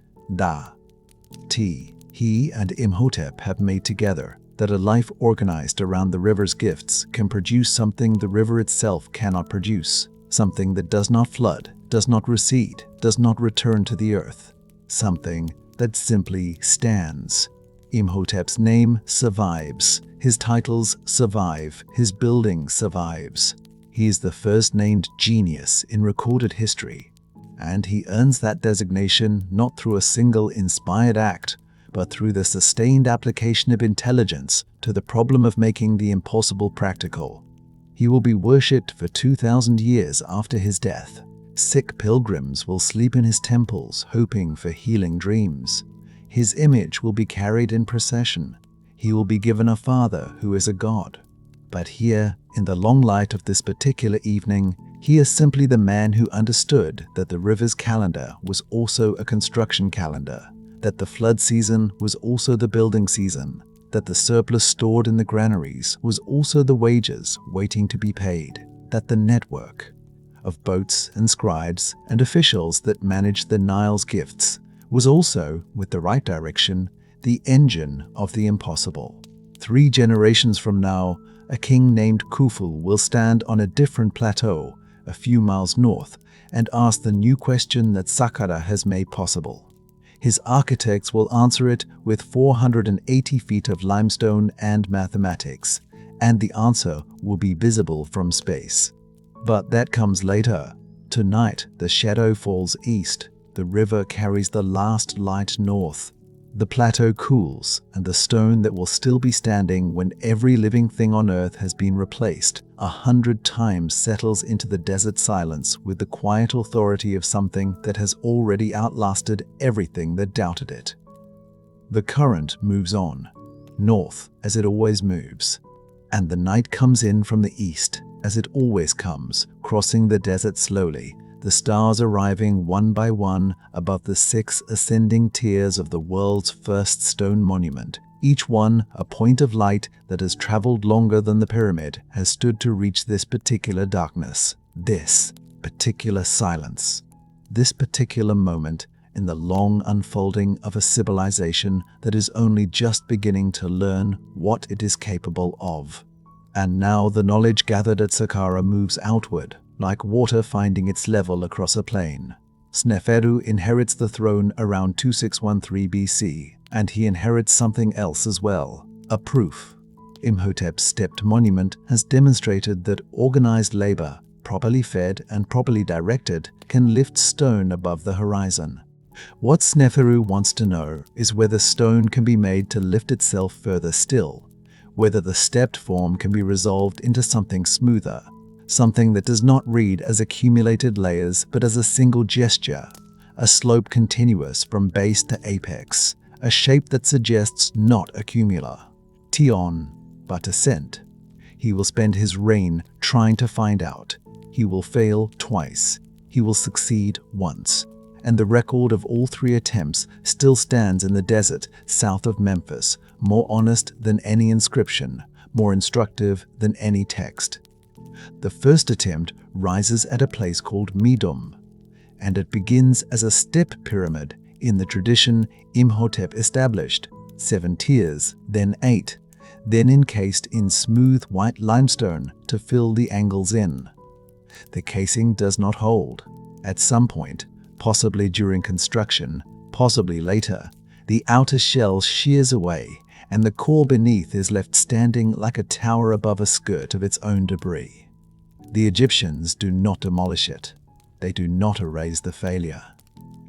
A: he and Imhotep have made together, that a life organized around the river's gifts can produce something the river itself cannot produce, something that does not flood, does not recede, does not return to the earth, something that simply stands. Imhotep's name survives, his titles survive, his building survives. He is the first named genius in recorded history, and he earns that designation not through a single inspired act, but through the sustained application of intelligence to the problem of making the impossible practical. He will be worshipped for 2,000 years after his death. Sick pilgrims will sleep in his temples, hoping for healing dreams. His image will be carried in procession. He will be given a father who is a god. But here, in the long light of this particular evening, he is simply the man who understood that the river's calendar was also a construction calendar, that the flood season was also the building season, that the surplus stored in the granaries was also the wages waiting to be paid, that the network of boats and scribes and officials that managed the Nile's gifts was also, with the right direction, the engine of the impossible. 3 generations from now, a king named Khufu will stand on a different plateau a few miles north and ask the new question that Saqqara has made possible. His architects will answer it with 480 feet of limestone and mathematics, and the answer will be visible from space. But that comes later. Tonight, the shadow falls east. The river carries the last light north. The plateau cools, and the stone that will still be standing when every living thing on earth has been replaced 100 times settles into the desert silence with the quiet authority of something that has already outlasted everything that doubted it. The current moves on, north as it always moves, and the night comes in from the east as it always comes, crossing the desert slowly, the stars arriving one by one above the 6 ascending tiers of the world's first stone monument, each one a point of light that has traveled longer than the pyramid has stood to reach this particular darkness, this particular silence, this particular moment in the long unfolding of a civilization that is only just beginning to learn what it is capable of. And now the knowledge gathered at Saqqara moves outward, like water finding its level across a plain. Sneferu inherits the throne around 2613 BC, and he inherits something else as well, a proof. Imhotep's stepped monument has demonstrated that organized labor, properly fed and properly directed, can lift stone above the horizon. What Sneferu wants to know is whether stone can be made to lift itself further still, whether the stepped form can be resolved into something smoother, something that does not read as accumulated layers but as a single gesture, a slope continuous from base to apex, a shape that suggests not a cumula, tion, but ascent. He will spend his reign trying to find out. He will fail twice. He will succeed once. And the record of all 3 attempts still stands in the desert south of Memphis, more honest than any inscription, more instructive than any text. The first attempt rises at a place called Midum, and it begins as a step pyramid in the tradition Imhotep established, 7 tiers, then 8, then encased in smooth white limestone to fill the angles in. The casing does not hold. At some point, possibly during construction, possibly later, the outer shell shears away, and the core beneath is left standing like a tower above a skirt of its own debris. The Egyptians do not demolish it. They do not erase the failure.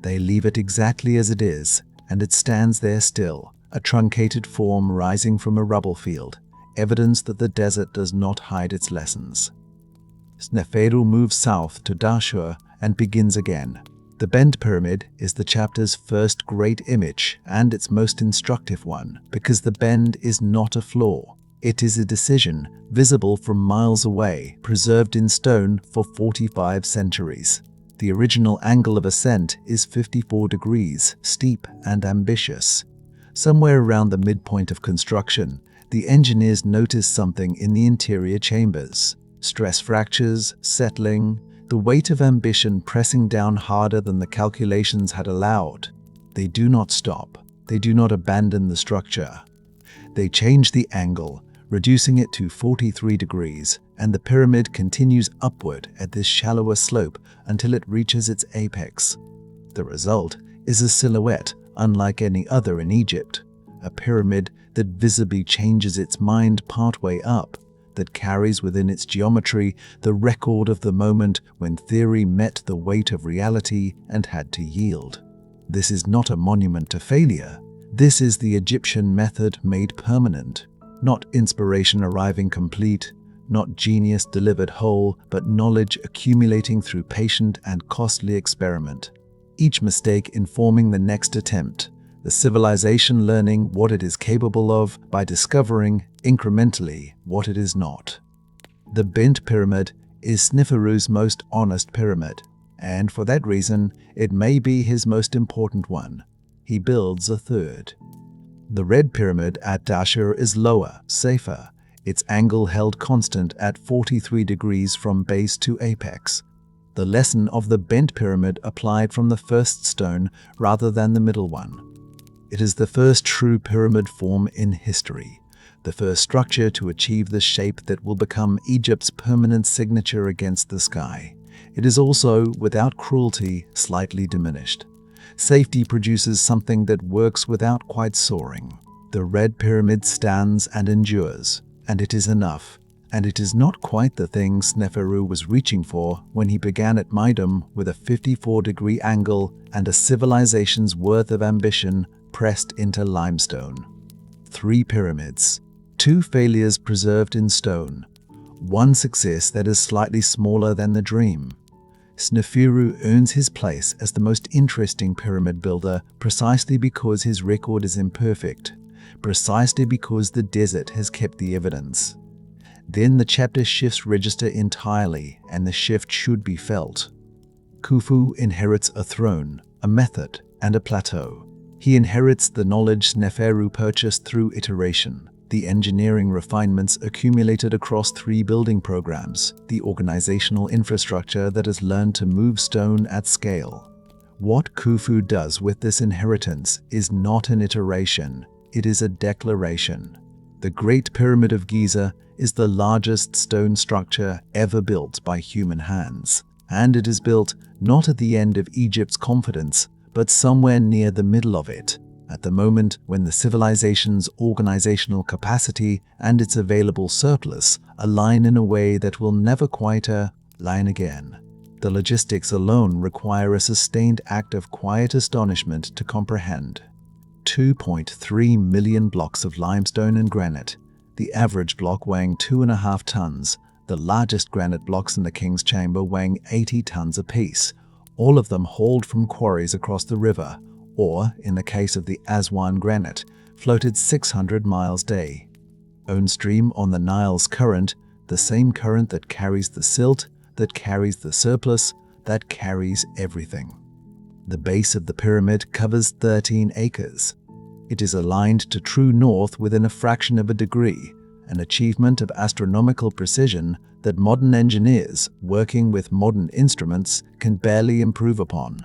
A: They leave it exactly as it is, and it stands there still, a truncated form rising from a rubble field, evidence that the desert does not hide its lessons. Sneferu moves south to Dashur and begins again. The bent pyramid is the chapter's first great image and its most instructive one, because the bend is not a flaw. It is a decision, visible from miles away, preserved in stone for 45 centuries. The original angle of ascent is 54 degrees, steep and ambitious. Somewhere around the midpoint of construction, the engineers noticed something in the interior chambers. Stress fractures, settling, the weight of ambition pressing down harder than the calculations had allowed. They do not stop. They do not abandon the structure. They change the angle, reducing it to 43 degrees, and the pyramid continues upward at this shallower slope until it reaches its apex. The result is a silhouette unlike any other in Egypt, a pyramid that visibly changes its mind partway up, that carries within its geometry the record of the moment when theory met the weight of reality and had to yield. This is not a monument to failure. This is the Egyptian method made permanent, not inspiration arriving complete, not genius delivered whole, but knowledge accumulating through patient and costly experiment. Each mistake informing the next attempt, the civilization learning what it is capable of by discovering incrementally what it is not. The bent pyramid is Sneferu's most honest pyramid, and for that reason, it may be his most important one. He builds a third. The red pyramid at Dashur is lower, safer, its angle held constant at 43 degrees from base to apex. The lesson of the bent pyramid applied from the first stone rather than the middle one. It is the first true pyramid form in history, the first structure to achieve the shape that will become Egypt's permanent signature against the sky. It is also, without cruelty, slightly diminished. Safety produces something that works without quite soaring. The red pyramid stands and endures, and it is enough. And it is not quite the thing Sneferu was reaching for when he began at Midum with a 54-degree angle and a civilization's worth of ambition pressed into limestone. 3 pyramids, 2 failures preserved in stone, 1 success that is slightly smaller than the dream. Sneferu earns his place as the most interesting pyramid builder precisely because his record is imperfect, precisely because the desert has kept the evidence. Then the chapter shifts register entirely, and the shift should be felt. Khufu inherits a throne, a method, and a plateau. He inherits the knowledge Sneferu purchased through iteration, the engineering refinements accumulated across 3 building programs, the organizational infrastructure that has learned to move stone at scale. What Khufu does with this inheritance is not an iteration, it is a declaration. The Great Pyramid of Giza is the largest stone structure ever built by human hands, and it is built not at the end of Egypt's confidence, but somewhere near the middle of it, at the moment when the civilization's organizational capacity and its available surplus align in a way that will never quite align again. The logistics alone require a sustained act of quiet astonishment to comprehend. 2.3 million blocks of limestone and granite, the average block weighing 2.5 tons, the largest granite blocks in the King's Chamber weighing 80 tons apiece, all of them hauled from quarries across the river, or, in the case of the Aswan granite, floated 600 miles day. Downstream on the Nile's current, the same current that carries the silt, that carries the surplus, that carries everything. The base of the pyramid covers 13 acres. It is aligned to true north within a fraction of a degree, an achievement of astronomical precision that modern engineers, working with modern instruments, can barely improve upon.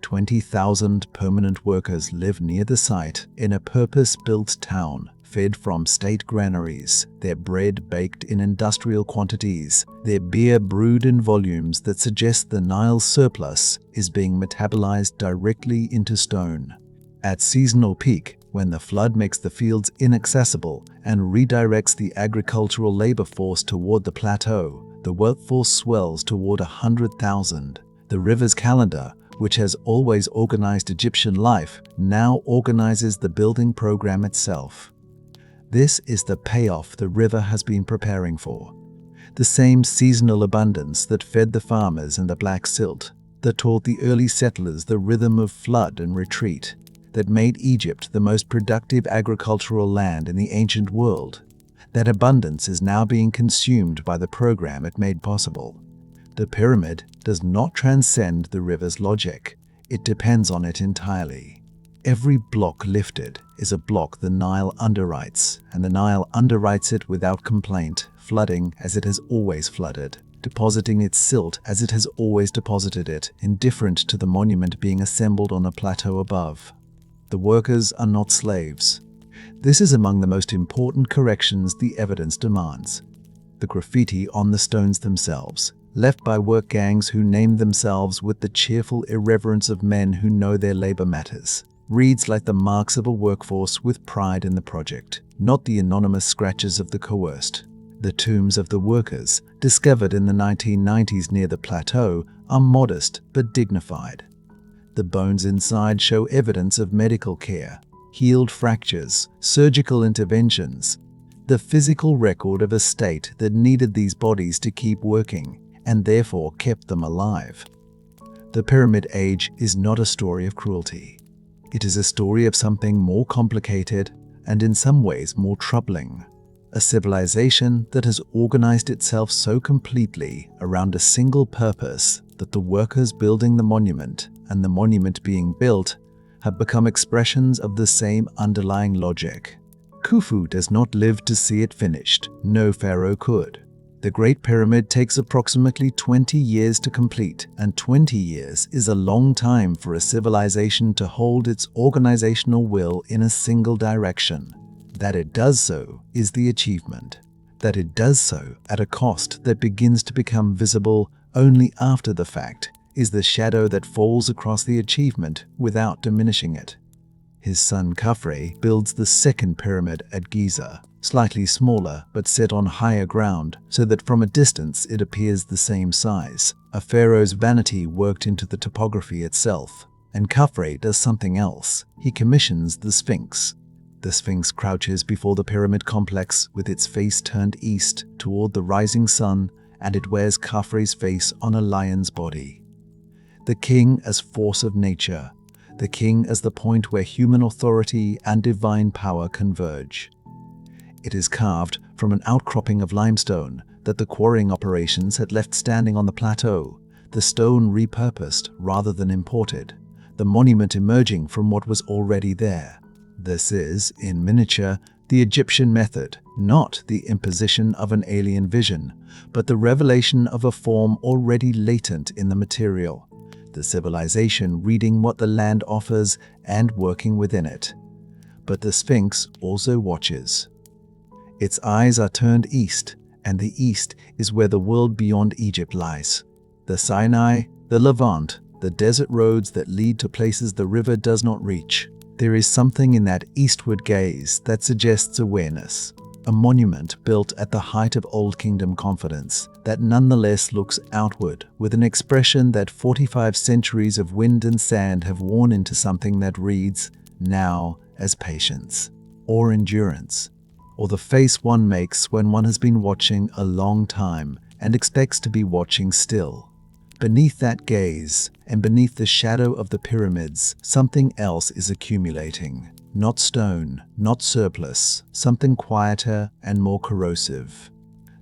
A: 20,000 permanent workers live near the site in a purpose-built town, fed from state granaries, their bread baked in industrial quantities, their beer brewed in volumes that suggest the Nile's surplus is being metabolized directly into stone. At seasonal peak, when the flood makes the fields inaccessible and redirects the agricultural labor force toward the plateau, the workforce swells toward 100,000. The river's calendar, which has always organized Egyptian life, now organizes the building program itself. This is the payoff the river has been preparing for. The same seasonal abundance that fed the farmers in the black silt, that taught the early settlers the rhythm of flood and retreat, that made Egypt the most productive agricultural land in the ancient world. That abundance is now being consumed by the program it made possible. The pyramid does not transcend the river's logic. It depends on it entirely. Every block lifted is a block the Nile underwrites, and the Nile underwrites it without complaint, flooding as it has always flooded, depositing its silt as it has always deposited it, indifferent to the monument being assembled on a plateau above. The workers are not slaves. This is among the most important corrections the evidence demands. The graffiti on the stones themselves, left by work gangs who name themselves with the cheerful irreverence of men who know their labor matters. reads like the marks of a workforce with pride in the project, not the anonymous scratches of the coerced. The tombs of the workers, discovered in the 1990s near the plateau, are modest but dignified. The bones inside show evidence of medical care, healed fractures, surgical interventions, the physical record of a state that needed these bodies to keep working and therefore kept them alive. The Pyramid Age is not a story of cruelty. It is a story of something more complicated and in some ways more troubling. A civilization that has organized itself so completely around a single purpose that the workers building the monument and the monument being built have become expressions of the same underlying logic. Khufu does not live to see it finished. No pharaoh could. The Great Pyramid takes approximately 20 years to complete, and 20 years is a long time for a civilization to hold its organizational will in a single direction. That it does so is the achievement. That it does so at a cost that begins to become visible only after the fact is the shadow that falls across the achievement without diminishing it. His son Khafre builds the second pyramid at Giza, slightly smaller but set on higher ground so that from a distance it appears the same size, a pharaoh's vanity worked into the topography itself. And Khafre does something else. He commissions the Sphinx. The Sphinx crouches before the pyramid complex with its face turned east toward the rising sun, and it wears Khafre's face on a lion's body. The king as force of nature, the king as the point where human authority and divine power converge. It is carved from an outcropping of limestone that the quarrying operations had left standing on the plateau, the stone repurposed rather than imported, the monument emerging from what was already there. This is, in miniature, the Egyptian method, not the imposition of an alien vision, but the revelation of a form already latent in the material, the civilization reading what the land offers and working within it. But the Sphinx also watches. Its eyes are turned east, and the east is where the world beyond Egypt lies. The Sinai, the Levant, the desert roads that lead to places the river does not reach. There is something in that eastward gaze that suggests awareness, a monument built at the height of Old Kingdom confidence that nonetheless looks outward with an expression that 45 centuries of wind and sand have worn into something that reads now as patience, or endurance, or the face one makes when one has been watching a long time and expects to be watching still. Beneath that gaze, and beneath the shadow of the pyramids, something else is accumulating. Not stone, not surplus, something quieter and more corrosive.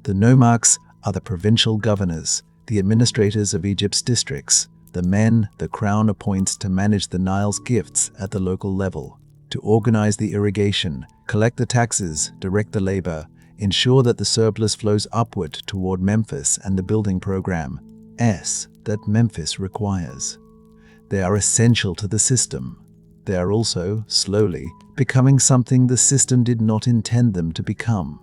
A: The nomarchs are the provincial governors, the administrators of Egypt's districts, the men the crown appoints to manage the Nile's gifts at the local level, to organize the irrigation, collect the taxes, direct the labor, ensure that the surplus flows upward toward Memphis and the building program that Memphis requires. They are essential to the system. They are also, slowly, becoming something the system did not intend them to become.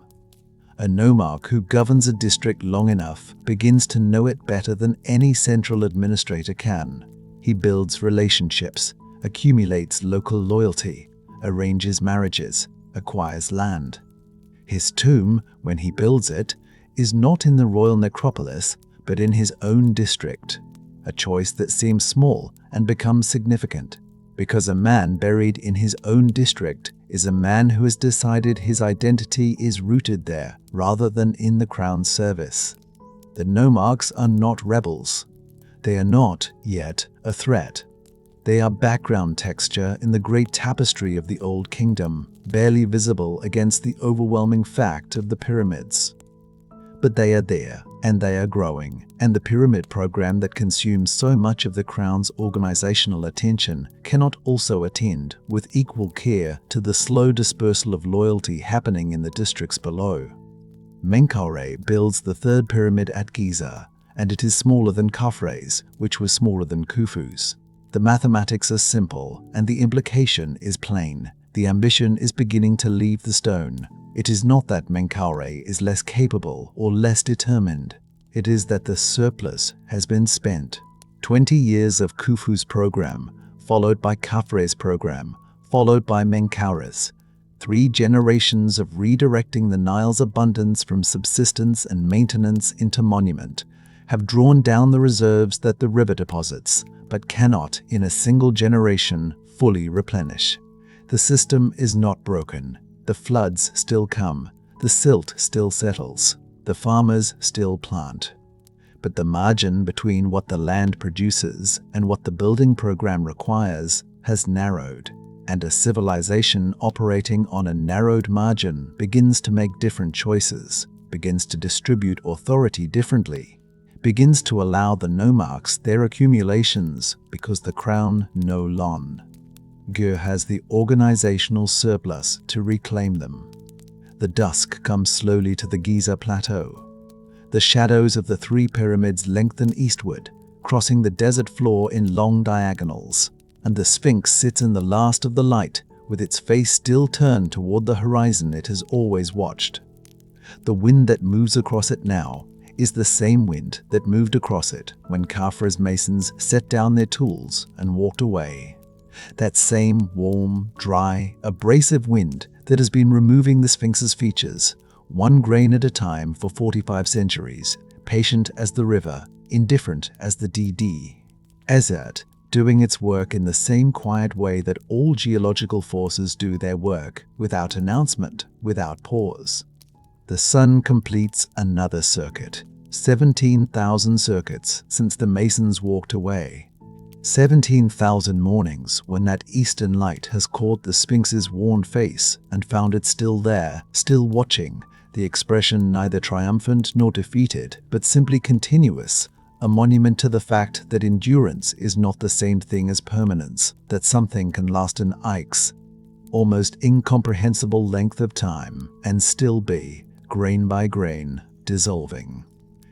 A: A nomarch who governs a district long enough begins to know it better than any central administrator can. He builds relationships, accumulates local loyalty, arranges marriages, acquires land. His tomb, when he builds it, is not in the royal necropolis, but in his own district, a choice that seems small and becomes significant, because a man buried in his own district is a man who has decided his identity is rooted there rather than in the crown's service. The nomarchs are not rebels. They are not, yet, a threat. They are background texture in the great tapestry of the Old Kingdom, barely visible against the overwhelming fact of the pyramids. But they are there, and they are growing, and the pyramid program that consumes so much of the crown's organizational attention cannot also attend with equal care to the slow dispersal of loyalty happening in the districts below. Menkaure builds the third pyramid at Giza, and it is smaller than Khafre's, which was smaller than Khufu's. The mathematics are simple, and the implication is plain. The ambition is beginning to leave the stone. It is not that Menkaure is less capable or less determined. It is that the surplus has been spent. 20 years of Khufu's program, followed by Khafre's program, followed by Menkaura's. 3 generations of redirecting the Nile's abundance from subsistence and maintenance into monument have drawn down the reserves that the river deposits, but cannot, in a single generation, fully replenish. The system is not broken. The floods still come. The silt still settles. The farmers still plant. But the margin between what the land produces and what the building program requires has narrowed, and a civilization operating on a narrowed margin begins to make different choices, begins to distribute authority differently, begins to allow the nomarchs their accumulations because the crown no lon. Gur has the organizational surplus to reclaim them. The dusk comes slowly to the Giza plateau. The shadows of the 3 pyramids lengthen eastward, crossing the desert floor in long diagonals, and the Sphinx sits in the last of the light, with its face still turned toward the horizon it has always watched. The wind that moves across it now is the same wind that moved across it when Khafre's masons set down their tools and walked away. That same warm, dry, abrasive wind that has been removing the Sphinx's features, one grain at a time for 45 centuries, patient as the river, indifferent as the DD. Ezert, doing its work in the same quiet way that all geological forces do their work, without announcement, without pause. The sun completes another circuit, 17,000 circuits since the masons walked away. 17,000 mornings when that eastern light has caught the Sphinx's worn face and found it still there, still watching, the expression neither triumphant nor defeated, but simply continuous, a monument to the fact that endurance is not the same thing as permanence, that something can last an Ix, almost incomprehensible length of time, and still be, grain by grain, dissolving.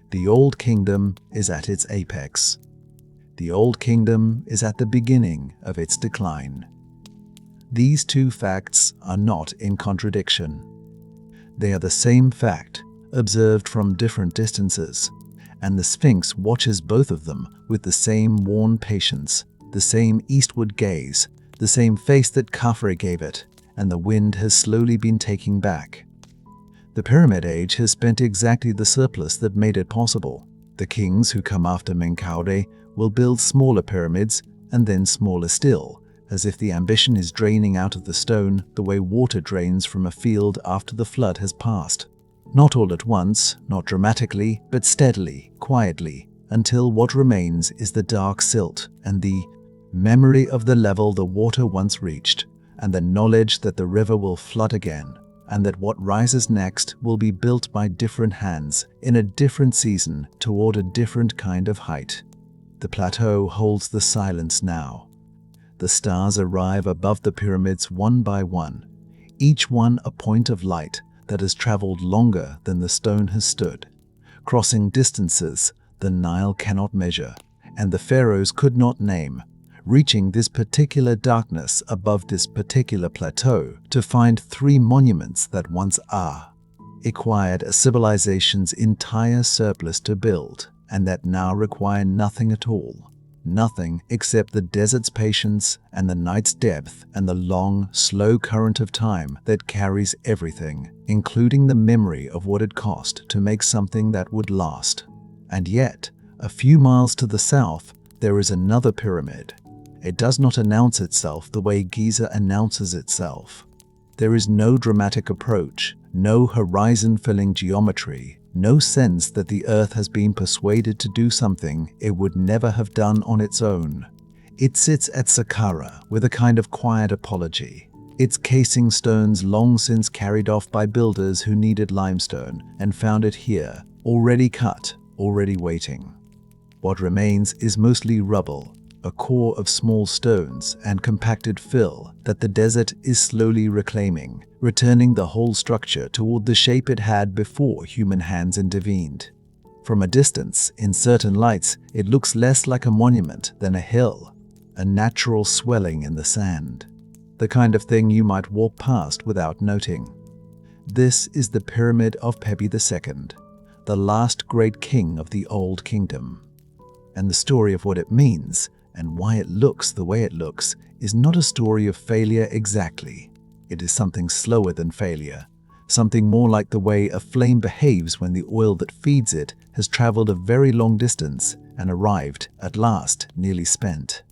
A: The Old Kingdom is at its apex. The Old Kingdom is at the beginning of its decline. These 2 facts are not in contradiction. They are the same fact, observed from different distances, and the Sphinx watches both of them with the same worn patience, the same eastward gaze, the same face that Khafre gave it, and the wind has slowly been taking back. The Pyramid Age has spent exactly the surplus that made it possible. The kings who come after Menkaure will build smaller pyramids and then smaller still, as if the ambition is draining out of the stone the way water drains from a field after the flood has passed. Not all at once, not dramatically, but steadily, quietly, until what remains is the dark silt and the memory of the level the water once reached, and the knowledge that the river will flood again, and that what rises next will be built by different hands in a different season toward a different kind of height. The plateau holds the silence now. The stars arrive above the pyramids one by one, each one a point of light that has traveled longer than the stone has stood, crossing distances the Nile cannot measure and the pharaohs could not name, reaching this particular darkness above this particular plateau to find 3 monuments that once are, acquired a civilization's entire surplus to build, and that now require nothing at all, nothing except the desert's patience and the night's depth and the long, slow current of time that carries everything, including the memory of what it cost to make something that would last. And yet, a few miles to the south, there is another pyramid. It does not announce itself the way Giza announces itself. There is no dramatic approach, no horizon-filling geometry, no sense that the earth has been persuaded to do something it would never have done on its own. It sits at Saqqara with a kind of quiet apology, its casing stones long since carried off by builders who needed limestone and found it here, already cut, already waiting. What remains is mostly rubble, a core of small stones and compacted fill that the desert is slowly reclaiming, returning the whole structure toward the shape it had before human hands intervened. From a distance, in certain lights, it looks less like a monument than a hill, a natural swelling in the sand, the kind of thing you might walk past without noting. This is the Pyramid of Pepi II, the last great king of the Old Kingdom. And the story of what it means, and why it looks the way it looks is not a story of failure exactly. It is something slower than failure, something more like the way a flame behaves when the oil that feeds it has traveled a very long distance and arrived, at last, nearly spent.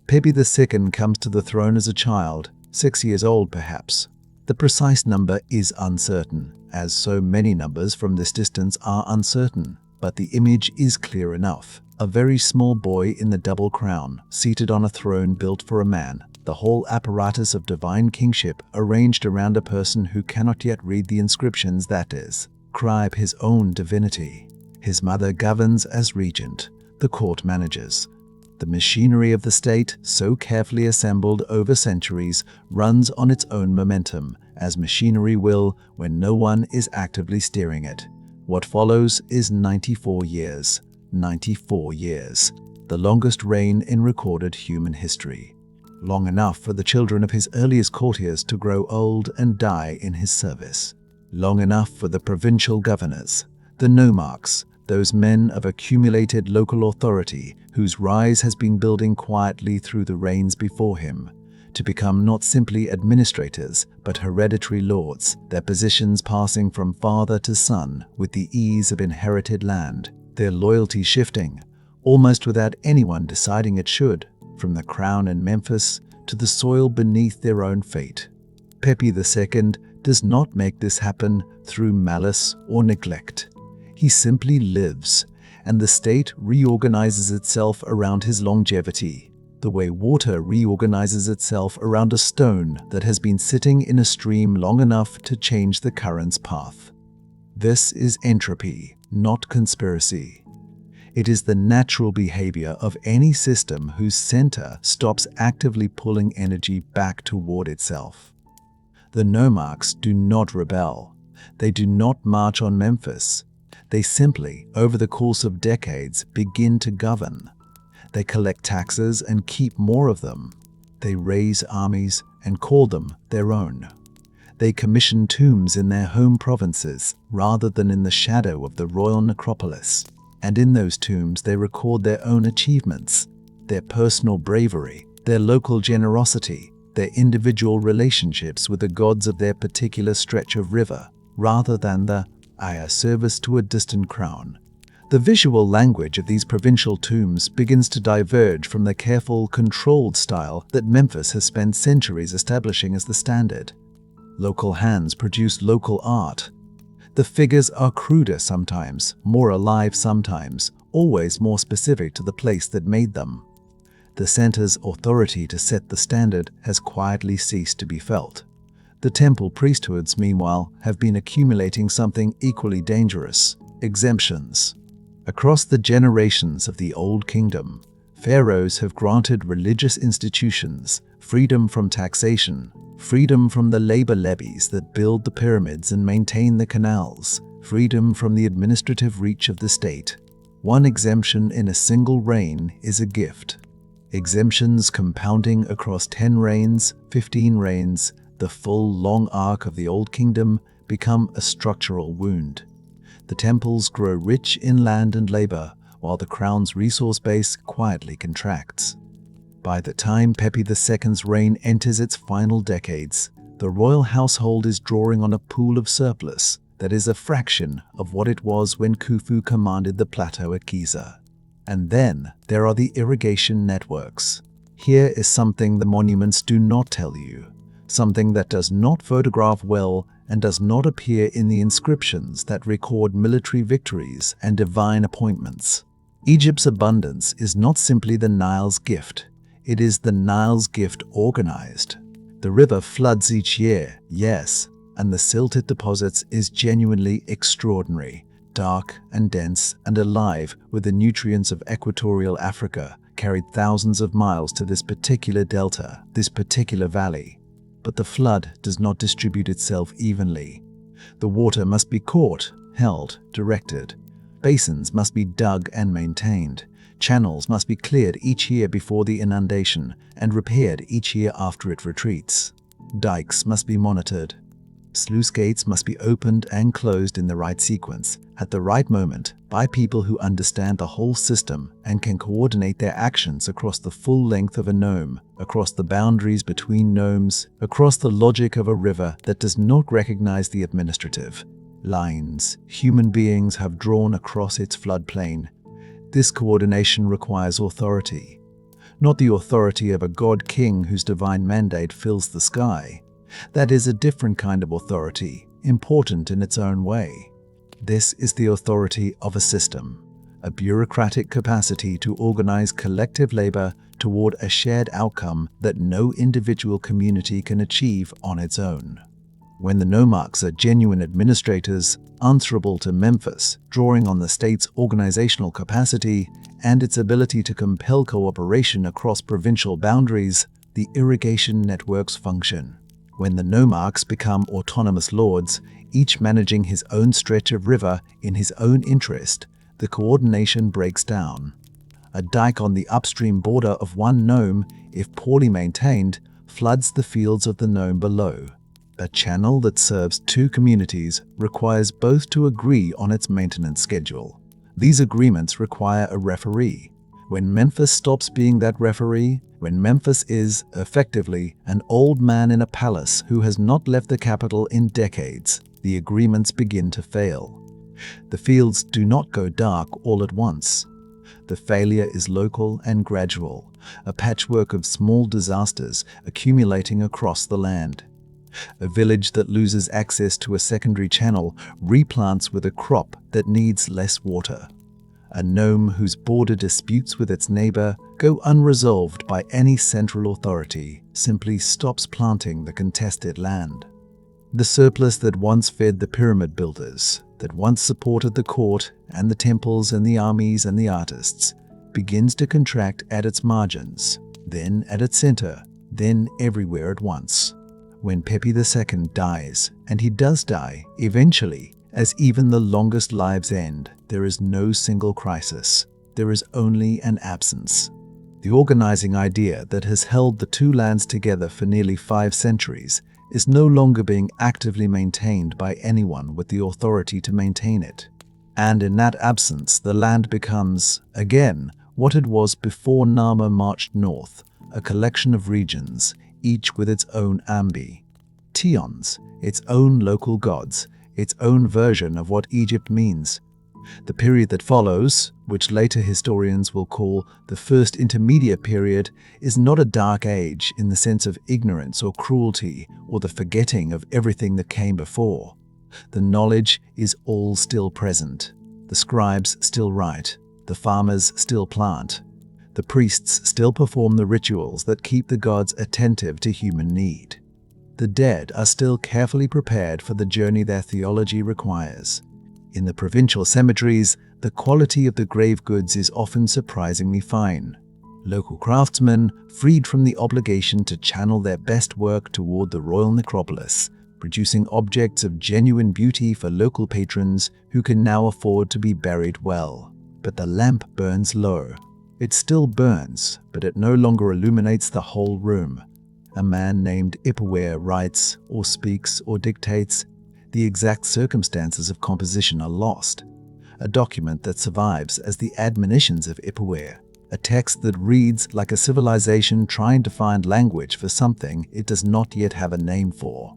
A: Pepi II comes to the throne as a child, 6 years old perhaps. The precise number is uncertain, as so many numbers from this distance are uncertain, but the image is clear enough. A very small boy in the double crown, seated on a throne built for a man, the whole apparatus of divine kingship arranged around a person who cannot yet read the inscriptions, that is, describe his own divinity. His mother governs as regent, the court manages. The machinery of the state, so carefully assembled over centuries, runs on its own momentum, as machinery will when no one is actively steering it. What follows is 94 years. 94 years. The longest reign in recorded human history. Long enough for the children of his earliest courtiers to grow old and die in his service. Long enough for the provincial governors, the nomarchs, those men of accumulated local authority whose rise has been building quietly through the reigns before him, to become not simply administrators but hereditary lords, their positions passing from father to son with the ease of inherited land, their loyalty shifting, almost without anyone deciding it should, from the crown in Memphis to the soil beneath their own fate. Pepi II does not make this happen through malice or neglect. He simply lives, and the state reorganizes itself around his longevity, the way water reorganizes itself around a stone that has been sitting in a stream long enough to change the current's path. This is entropy, not conspiracy. It is the natural behavior of any system whose center stops actively pulling energy back toward itself. The nomarchs do not rebel. They do not march on Memphis. They simply, over the course of decades, begin to govern. They collect taxes and keep more of them. They raise armies and call them their own. They commission tombs in their home provinces rather than in the shadow of the royal necropolis. And in those tombs they record their own achievements, their personal bravery, their local generosity, their individual relationships with the gods of their particular stretch of river, rather than the service to a distant crown. The visual language of these provincial tombs begins to diverge from the careful, controlled style that Memphis has spent centuries establishing as the standard. Local hands produce local art. The figures are cruder sometimes, more alive sometimes, always more specific to the place that made them. The center's authority to set the standard has quietly ceased to be felt. The temple priesthoods, meanwhile, have been accumulating something equally dangerous: exemptions. Across the generations of the Old Kingdom, pharaohs have granted religious institutions freedom from taxation, freedom from the labor levies that build the pyramids and maintain the canals, freedom from the administrative reach of the state. One exemption in a single reign is a gift. Exemptions compounding across 10 reigns, 15 reigns, the full long arc of the Old Kingdom, become a structural wound. The temples grow rich in land and labor, while the crown's resource base quietly contracts. By the time Pepi II's reign enters its final decades, the royal household is drawing on a pool of surplus that is a fraction of what it was when Khufu commanded the plateau at Giza. And then there are the irrigation networks. Here is something the monuments do not tell you, something that does not photograph well and does not appear in the inscriptions that record military victories and divine appointments. Egypt's abundance is not simply the Nile's gift, it is the Nile's gift organized. The river floods each year, yes, and the silt it deposits is genuinely extraordinary, dark and dense and alive with the nutrients of equatorial Africa carried thousands of miles to this particular delta, this particular valley. But the flood does not distribute itself evenly. The water must be caught, held, directed. Basins must be dug and maintained. Channels must be cleared each year before the inundation and repaired each year after it retreats. Dikes must be monitored. Sluice gates must be opened and closed in the right sequence, at the right moment, by people who understand the whole system and can coordinate their actions across the full length of a nome, across the boundaries between nomes, across the logic of a river that does not recognize the administrative lines human beings have drawn across its floodplain. This coordination requires authority. Not the authority of a god-king whose divine mandate fills the sky. That is a different kind of authority, important in its own way. This is the authority of a system, a bureaucratic capacity to organize collective labor toward a shared outcome that no individual community can achieve on its own. When the nomarchs are genuine administrators, answerable to Memphis, drawing on the state's organizational capacity and its ability to compel cooperation across provincial boundaries, the irrigation networks function. When the nomarchs become autonomous lords, each managing his own stretch of river in his own interest, the coordination breaks down. A dike on the upstream border of one nome, if poorly maintained, floods the fields of the nome below. A channel that serves two communities requires both to agree on its maintenance schedule. These agreements require a referee. When Memphis stops being that referee, when Memphis is, effectively, an old man in a palace who has not left the capital in decades, the agreements begin to fail. The fields do not go dark all at once. The failure is local and gradual, a patchwork of small disasters accumulating across the land. A village that loses access to a secondary channel replants with a crop that needs less water. A nome whose border disputes with its neighbor go unresolved by any central authority simply stops planting the contested land. The surplus that once fed the pyramid builders, that once supported the court and the temples and the armies and the artists, begins to contract at its margins, then at its center, then everywhere at once. When Pepi II dies, and he does die, eventually, as even the longest lives end, there is no single crisis. There is only an absence. The organizing idea that has held the two lands together for nearly 5 centuries is no longer being actively maintained by anyone with the authority to maintain it. And in that absence, the land becomes, again, what it was before Narmer marched north, a collection of regions, each with its own ambi, tions, its own local gods, its own version of what Egypt means. The period that follows, which later historians will call the First Intermediate Period, is not a dark age in the sense of ignorance or cruelty or the forgetting of everything that came before. The knowledge is all still present. The scribes still write. The farmers still plant. The priests still perform the rituals that keep the gods attentive to human need. The dead are still carefully prepared for the journey their theology requires. In the provincial cemeteries, the quality of the grave goods is often surprisingly fine. Local craftsmen, freed from the obligation to channel their best work toward the royal necropolis, producing objects of genuine beauty for local patrons who can now afford to be buried well. But the lamp burns low. It still burns, but it no longer illuminates the whole room. A man named Ipaware writes, or speaks, or dictates. The exact circumstances of composition are lost. A document that survives as the admonitions of Ipaware, a text that reads like a civilization trying to find language for something it does not yet have a name for.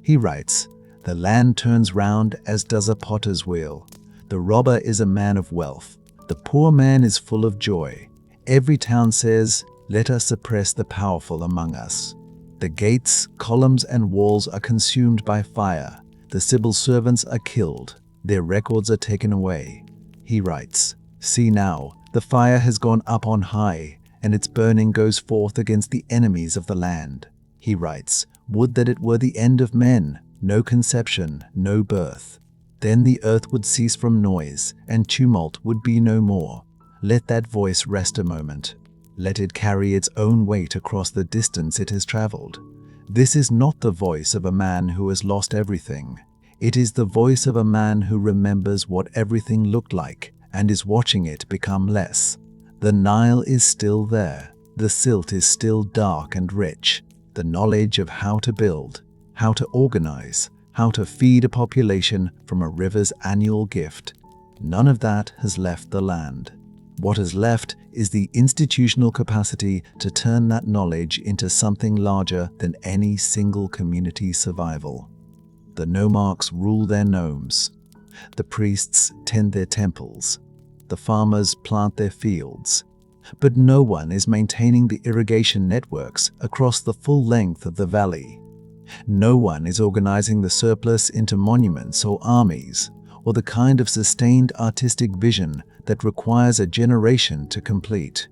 A: He writes, "The land turns round as does a potter's wheel. The robber is a man of wealth. The poor man is full of joy. Every town says, 'Let us suppress the powerful among us.' The gates, columns, and walls are consumed by fire. The civil servants are killed. Their records are taken away." He writes, "See now, the fire has gone up on high, and its burning goes forth against the enemies of the land." He writes, "Would that it were the end of men, no conception, no birth. Then the earth would cease from noise, and tumult would be no more. Let that voice rest a moment. Let it carry its own weight across the distance it has traveled. This is not the voice of a man who has lost everything. It is the voice of a man who remembers what everything looked like and is watching it become less. The Nile is still there. The silt is still dark and rich. The knowledge of how to build, how to organize, how to feed a population from a river's annual gift. None of that has left the land. What has left is the institutional capacity to turn that knowledge into something larger than any single community's survival. The nomarchs rule their nomes. The priests tend their temples. The farmers plant their fields. But no one is maintaining the irrigation networks across the full length of the valley. No one is organizing the surplus into monuments or armies, or the kind of sustained artistic vision that requires a generation to complete.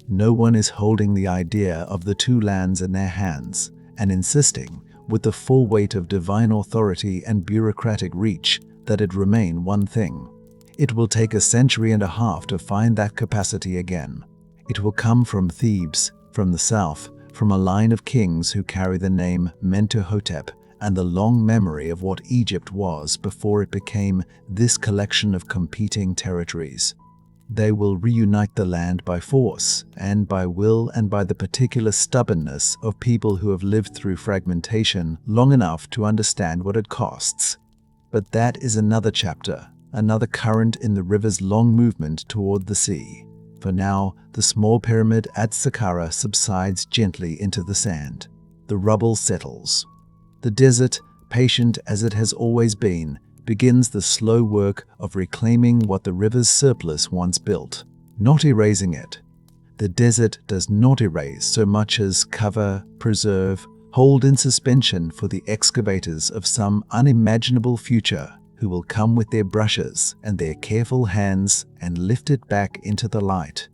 A: No one is holding the idea of the two lands in their hands and insisting, with the full weight of divine authority and bureaucratic reach, that it remain one thing. It will take a century and a half to find that capacity again. It will come from Thebes, from the south, from a line of kings who carry the name Mentuhotep and the long memory of what Egypt was before it became this collection of competing territories. They will reunite the land by force and by will and by the particular stubbornness of people who have lived through fragmentation long enough to understand what it costs. But that is another chapter, another current in the river's long movement toward the sea. For now, the small pyramid at Saqqara subsides gently into the sand. The rubble settles. The desert, patient as it has always been, begins the slow work of reclaiming what the river's surplus once built, not erasing it. The desert does not erase so much as cover, preserve, hold in suspension for the excavators of some unimaginable future who will come with their brushes and their careful hands and lift it back into the light.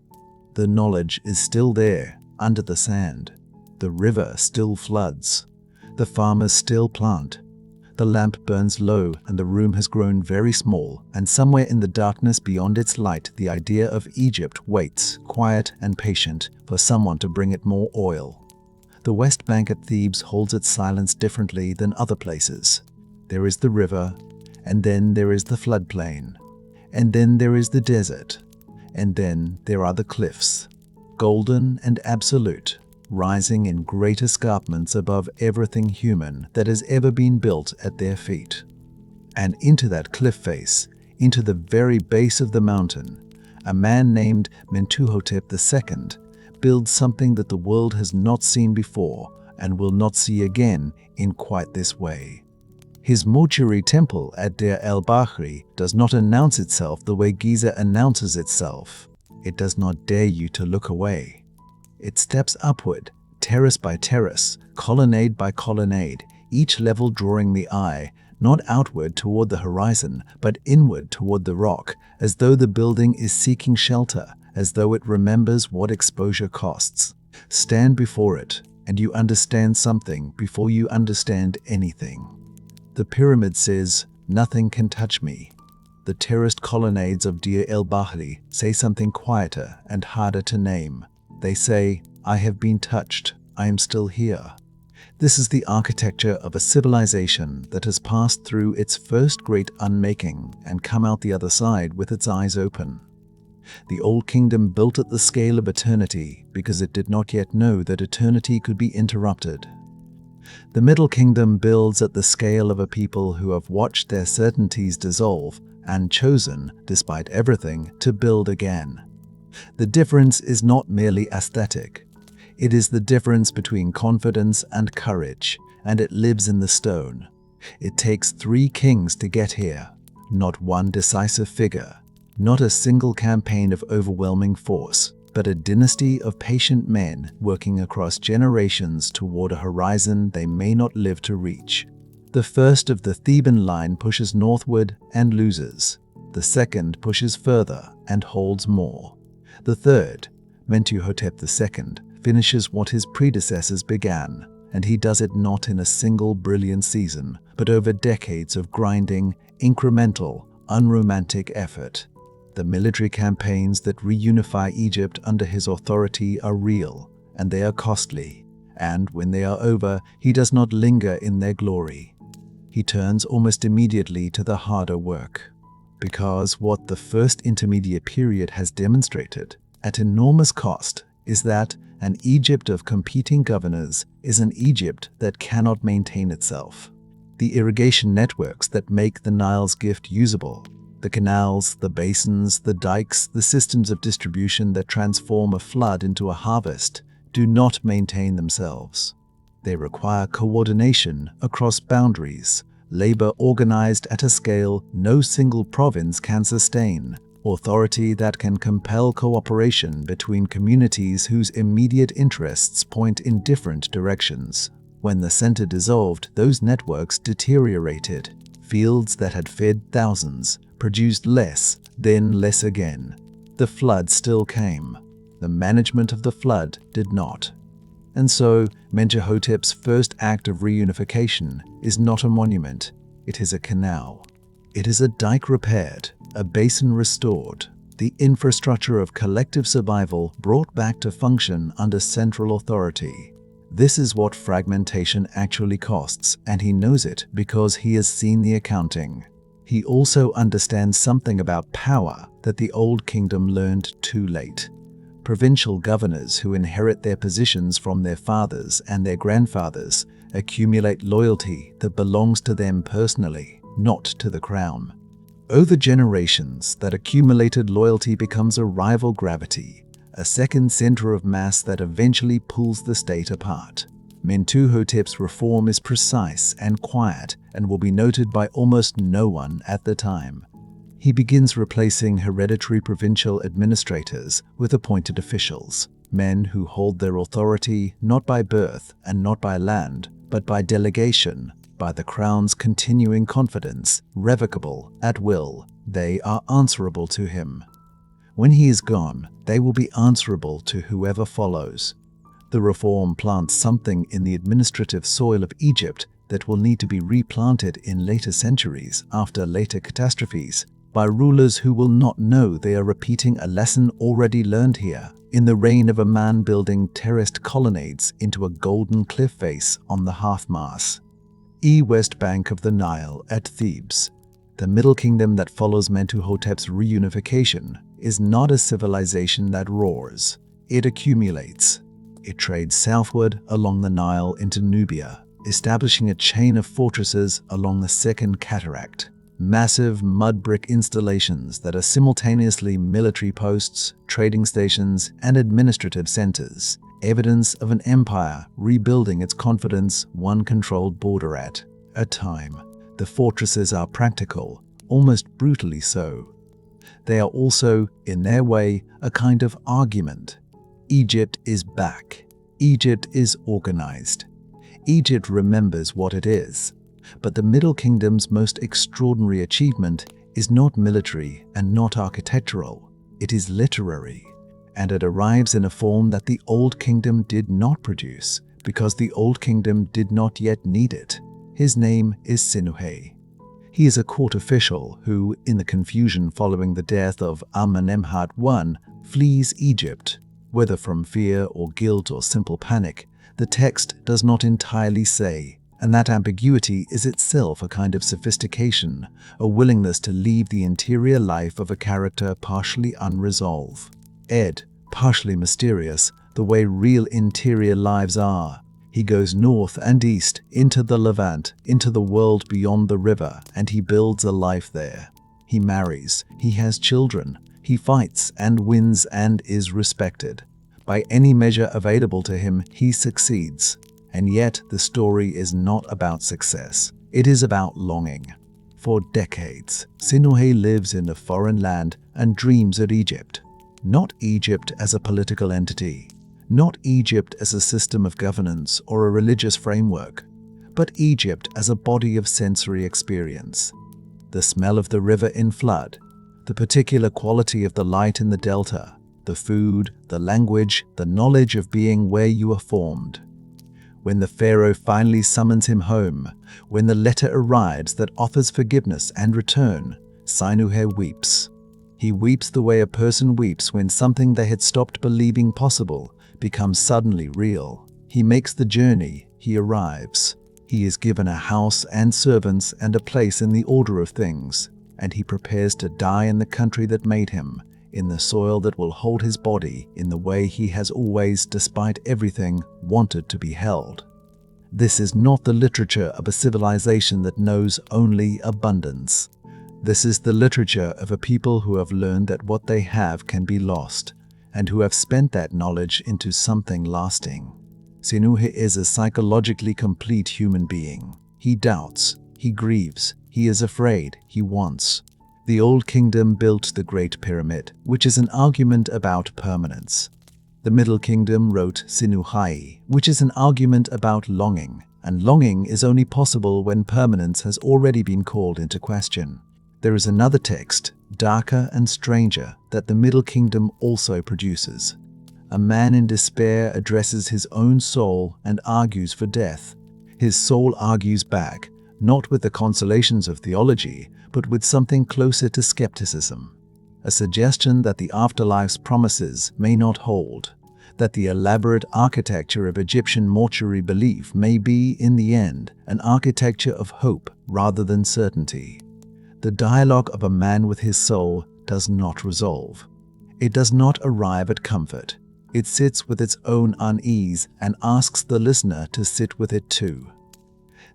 A: The knowledge is still there, under the sand. The river still floods. The farmers still plant. The lamp burns low and the room has grown very small, and somewhere in the darkness beyond its light the idea of Egypt waits, quiet and patient, for someone to bring it more oil. The West Bank at Thebes holds its silence differently than other places. There is the river, and then there is the floodplain, and then there is the desert, and then there are the cliffs, golden and absolute, rising in great escarpments above everything human that has ever been built at their feet. And into that cliff face, into the very base of the mountain, a man named Mentuhotep II builds something that the world has not seen before and will not see again in quite this way. His mortuary temple at Deir el-Bahri does not announce itself the way Giza announces itself. It does not dare you to look away. It steps upward, terrace by terrace, colonnade by colonnade, each level drawing the eye, not outward toward the horizon, but inward toward the rock, as though the building is seeking shelter, as though it remembers what exposure costs. Stand before it, and you understand something before you understand anything. The pyramid says, "Nothing can touch me." The terraced colonnades of Deir el-Bahri say something quieter and harder to name. They say, "I have been touched. I am still here." This is the architecture of a civilization that has passed through its first great unmaking and come out the other side with its eyes open. The Old Kingdom built at the scale of eternity because it did not yet know that eternity could be interrupted. The Middle Kingdom builds at the scale of a people who have watched their certainties dissolve and chosen, despite everything, to build again. The difference is not merely aesthetic. It is the difference between confidence and courage, and it lives in the stone. It takes 3 kings to get here, not one decisive figure, not a single campaign of overwhelming force, but a dynasty of patient men working across generations toward a horizon they may not live to reach. The first of the Theban line pushes northward and loses. The second pushes further and holds more. The third, Mentuhotep II, finishes what his predecessors began, and he does it not in a single brilliant season, but over decades of grinding, incremental, unromantic effort. The military campaigns that reunify Egypt under his authority are real, and they are costly, and when they are over, he does not linger in their glory. He turns almost immediately to the harder work. Because what the first intermediate period has demonstrated, at enormous cost, is that an Egypt of competing governors is an Egypt that cannot maintain itself. the irrigation networks that make the Nile's gift usable, the canals, the basins, the dikes, the systems of distribution that transform a flood into a harvest, do not maintain themselves. They require coordination across boundaries, labor organized at a scale no single province can sustain, authority that can compel cooperation between communities whose immediate interests point in different directions. When the center dissolved, those networks deteriorated. Fields that had fed thousands produced less, then less again. The flood still came. The management of the flood did not. And so, Mentuhotep's first act of reunification is not a monument, it is a canal. It is a dike repaired, a basin restored, the infrastructure of collective survival brought back to function under central authority. This is what fragmentation actually costs, and he knows it because he has seen the accounting. He also understands something about power that the Old Kingdom learned too late. Provincial governors who inherit their positions from their fathers and their grandfathers accumulate loyalty that belongs to them personally, not to the crown. Over generations, that accumulated loyalty becomes a rival gravity, a second center of mass that eventually pulls the state apart. Mentuhotep's reform is precise and quiet and will be noted by almost no one at the time. He begins replacing hereditary provincial administrators with appointed officials, men who hold their authority not by birth and not by land, but by delegation, by the crown's continuing confidence, revocable at will. They are answerable to him. When he is gone, they will be answerable to whoever follows. The reform plants something in the administrative soil of Egypt that will need to be replanted in later centuries after later catastrophes by rulers who will not know they are repeating a lesson already learned here in the reign of a man building terraced colonnades into a golden cliff face on the Half-Mars. West bank of the Nile at Thebes. The Middle Kingdom that follows Mentuhotep's reunification is not a civilization that roars. It accumulates. It trades southward along the Nile into Nubia, establishing a chain of fortresses along the Second Cataract. Massive mud brick installations that are simultaneously military posts, trading stations, and administrative centers. Evidence of an empire rebuilding its confidence one controlled border at a time. The fortresses are practical, almost brutally so. They are also, in their way, a kind of argument. Egypt is back. Egypt is organized. Egypt remembers what it is. But the Middle Kingdom's most extraordinary achievement is not military and not architectural. It is literary. And it arrives in a form that the Old Kingdom did not produce, because the Old Kingdom did not yet need it. His name is Sinuhe. He is a court official who, in the confusion following the death of Amenemhat I, flees Egypt. Whether from fear or guilt or simple panic, the text does not entirely say, and that ambiguity is itself a kind of sophistication, a willingness to leave the interior life of a character partially unresolved. Partially mysterious, the way real interior lives are. He goes north and east, into the Levant, into the world beyond the river, and he builds a life there. He marries, he has children, he fights and wins and is respected. By any measure available to him, he succeeds. And yet the story is not about success. It is about longing. For decades, Sinuhe lives in a foreign land and dreams of Egypt. Not Egypt as a political entity, not Egypt as a system of governance or a religious framework, but Egypt as a body of sensory experience. The smell of the river in flood, the particular quality of the light in the delta, the food, the language, the knowledge of being where you are formed. When the pharaoh finally summons him home, when the letter arrives that offers forgiveness and return, Sinuhe weeps. He weeps the way a person weeps when something they had stopped believing possible becomes suddenly real. He makes the journey, he arrives. He is given a house and servants and a place in the order of things, and he prepares to die in the country that made him, in the soil that will hold his body in the way he has always, despite everything, wanted to be held. This is not the literature of a civilization that knows only abundance. This is the literature of a people who have learned that what they have can be lost, and who have spent that knowledge into something lasting. Sinuhe is a psychologically complete human being. He doubts, he grieves, he is afraid, he wants. The Old Kingdom built the Great Pyramid, which is an argument about permanence. The Middle Kingdom wrote Sinuhai, which is an argument about longing, and longing is only possible when permanence has already been called into question. There is another text, darker and stranger, that the Middle Kingdom also produces. A man in despair addresses his own soul and argues for death. His soul argues back, not with the consolations of theology, but with something closer to skepticism. A suggestion that the afterlife's promises may not hold, that the elaborate architecture of Egyptian mortuary belief may be, in the end, an architecture of hope rather than certainty. The dialogue of a man with his soul does not resolve. It does not arrive at comfort. It sits with its own unease and asks the listener to sit with it too.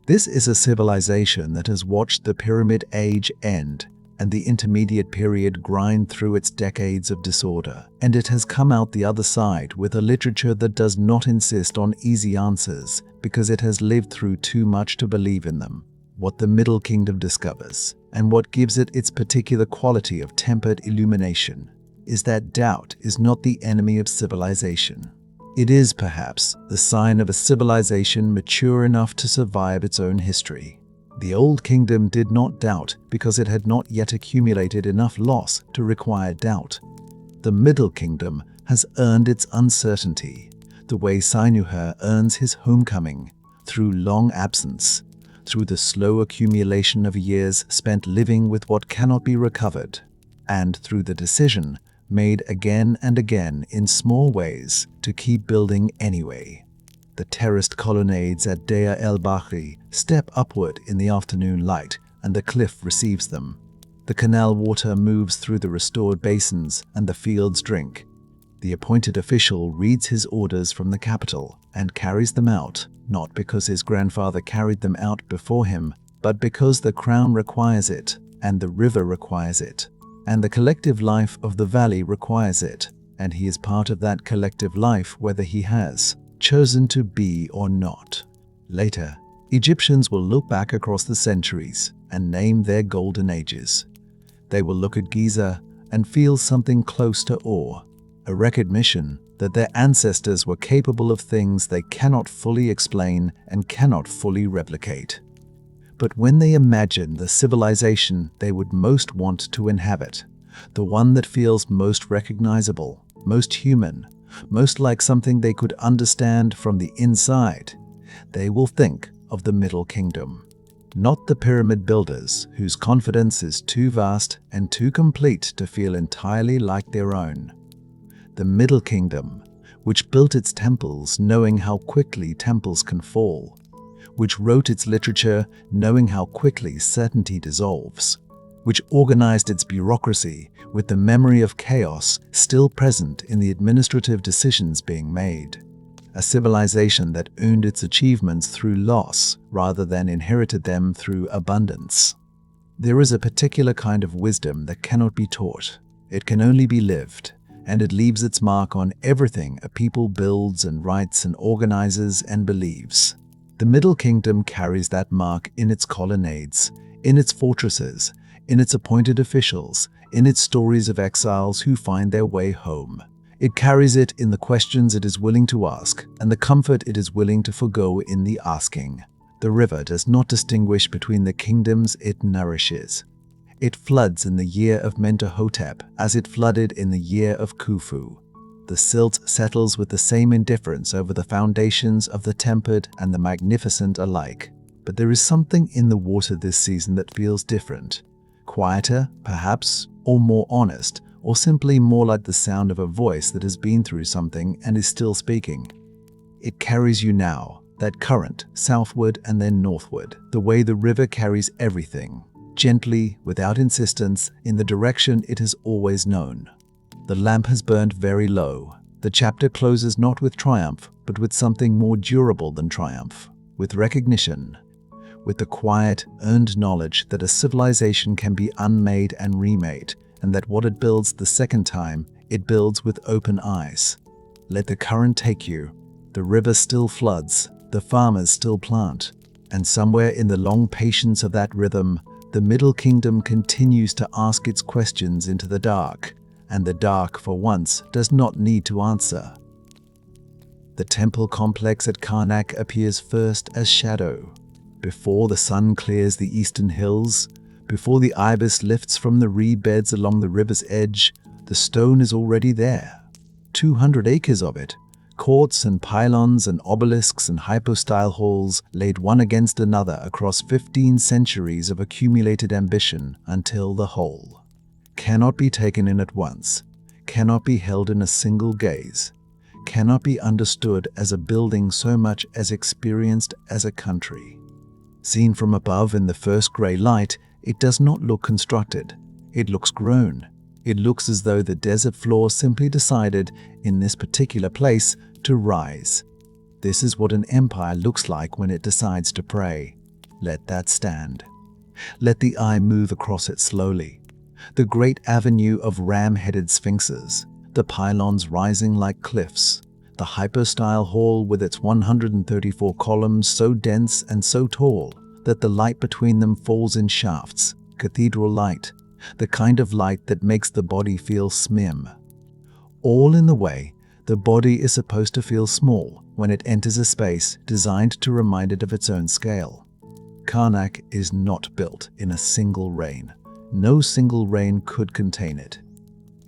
A: This is a civilization that has watched the Pyramid Age end and the intermediate period grind through its decades of disorder, and it has come out the other side with a literature that does not insist on easy answers because it has lived through too much to believe in them. What the Middle Kingdom discovers, and what gives it its particular quality of tempered illumination, is that doubt is not the enemy of civilization. It is, perhaps, the sign of a civilization mature enough to survive its own history. The Old Kingdom did not doubt because it had not yet accumulated enough loss to require doubt. The Middle Kingdom has earned its uncertainty, the way Sinuhe earns his homecoming, through long absence, through the slow accumulation of years spent living with what cannot be recovered, and through the decision, made again and again in small ways, to keep building anyway. The terraced colonnades at Deir el-Bahri step upward in the afternoon light, and the cliff receives them. The canal water moves through the restored basins, and the fields drink. The appointed official reads his orders from the capital and carries them out, not because his grandfather carried them out before him, but because the crown requires it, and the river requires it, and the collective life of the valley requires it, and he is part of that collective life whether he has chosen to be or not. Later, Egyptians will look back across the centuries and name their golden ages. They will look at Giza and feel something close to awe, a recognition that their ancestors were capable of things they cannot fully explain and cannot fully replicate. But when they imagine the civilization they would most want to inhabit, the one that feels most recognizable, most human, most like something they could understand from the inside, they will think of the Middle Kingdom. Not the pyramid builders whose confidence is too vast and too complete to feel entirely like their own. The Middle Kingdom, which built its temples knowing how quickly temples can fall, which wrote its literature knowing how quickly certainty dissolves, which organized its bureaucracy with the memory of chaos still present in the administrative decisions being made. A civilization that earned its achievements through loss rather than inherited them through abundance. There is a particular kind of wisdom that cannot be taught. It can only be lived, and it leaves its mark on everything a people builds and writes and organizes and believes. The Middle Kingdom carries that mark in its colonnades, in its fortresses, in its appointed officials, in its stories of exiles who find their way home. It carries it in the questions it is willing to ask and the comfort it is willing to forgo in the asking. The river does not distinguish between the kingdoms it nourishes. It floods in the year of Mentuhotep as it flooded in the year of Khufu. The silt settles with the same indifference over the foundations of the tempered and the magnificent alike. But there is something in the water this season that feels different. Quieter, perhaps, or more honest, or simply more like the sound of a voice that has been through something and is still speaking. It carries you now, that current, southward and then northward, the way the river carries everything, gently, without insistence, in the direction it has always known. The lamp has burned very low. The chapter closes not with triumph, but with something more durable than triumph. with recognition, with the quiet, earned knowledge that a civilization can be unmade and remade, and that what it builds the second time, it builds with open eyes. Let the current take you. The river still floods, the farmers still plant, and somewhere in the long patience of that rhythm, the Middle Kingdom continues to ask its questions into the dark, and the dark, for once, does not need to answer. The temple complex at Karnak appears first as shadow. Before the sun clears the eastern hills, before the ibis lifts from the reed beds along the river's edge, the stone is already there. 200 acres of it, courts and pylons and obelisks and hypostyle halls laid one against another across 15 centuries of accumulated ambition until the whole cannot be taken in at once, cannot be held in a single gaze, cannot be understood as a building so much as experienced as a country. Seen from above in the first grey light, it does not look constructed. It looks grown. It looks as though the desert floor simply decided, in this particular place, to rise. This is what an empire looks like when it decides to pray. Let that stand. Let the eye move across it slowly. The great avenue of ram-headed sphinxes, the pylons rising like cliffs, the hypostyle hall with its 134 columns so dense and so tall that the light between them falls in shafts, cathedral light, the kind of light that makes the body feel smim. All in the way, the body is supposed to feel small when it enters a space designed to remind it of its own scale. Karnak is not built in a single reign. No single reign could contain it.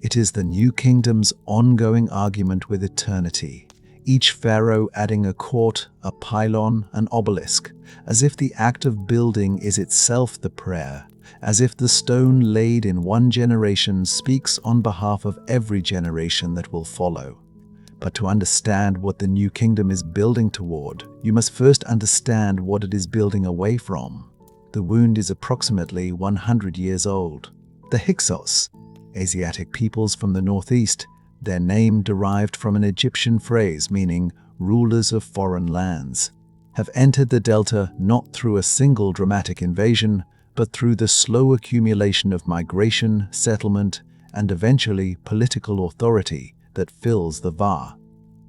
A: It is the New Kingdom's ongoing argument with eternity, each pharaoh adding a court, a pylon, an obelisk, as if the act of building is itself the prayer, as if the stone laid in one generation speaks on behalf of every generation that will follow. But to understand what the New Kingdom is building toward, you must first understand what it is building away from. The wound is approximately 100 years old. The Hyksos, Asiatic peoples from the northeast, their name derived from an Egyptian phrase meaning rulers of foreign lands, have entered the delta not through a single dramatic invasion, but through the slow accumulation of migration, settlement, and eventually political authority that fills the Va.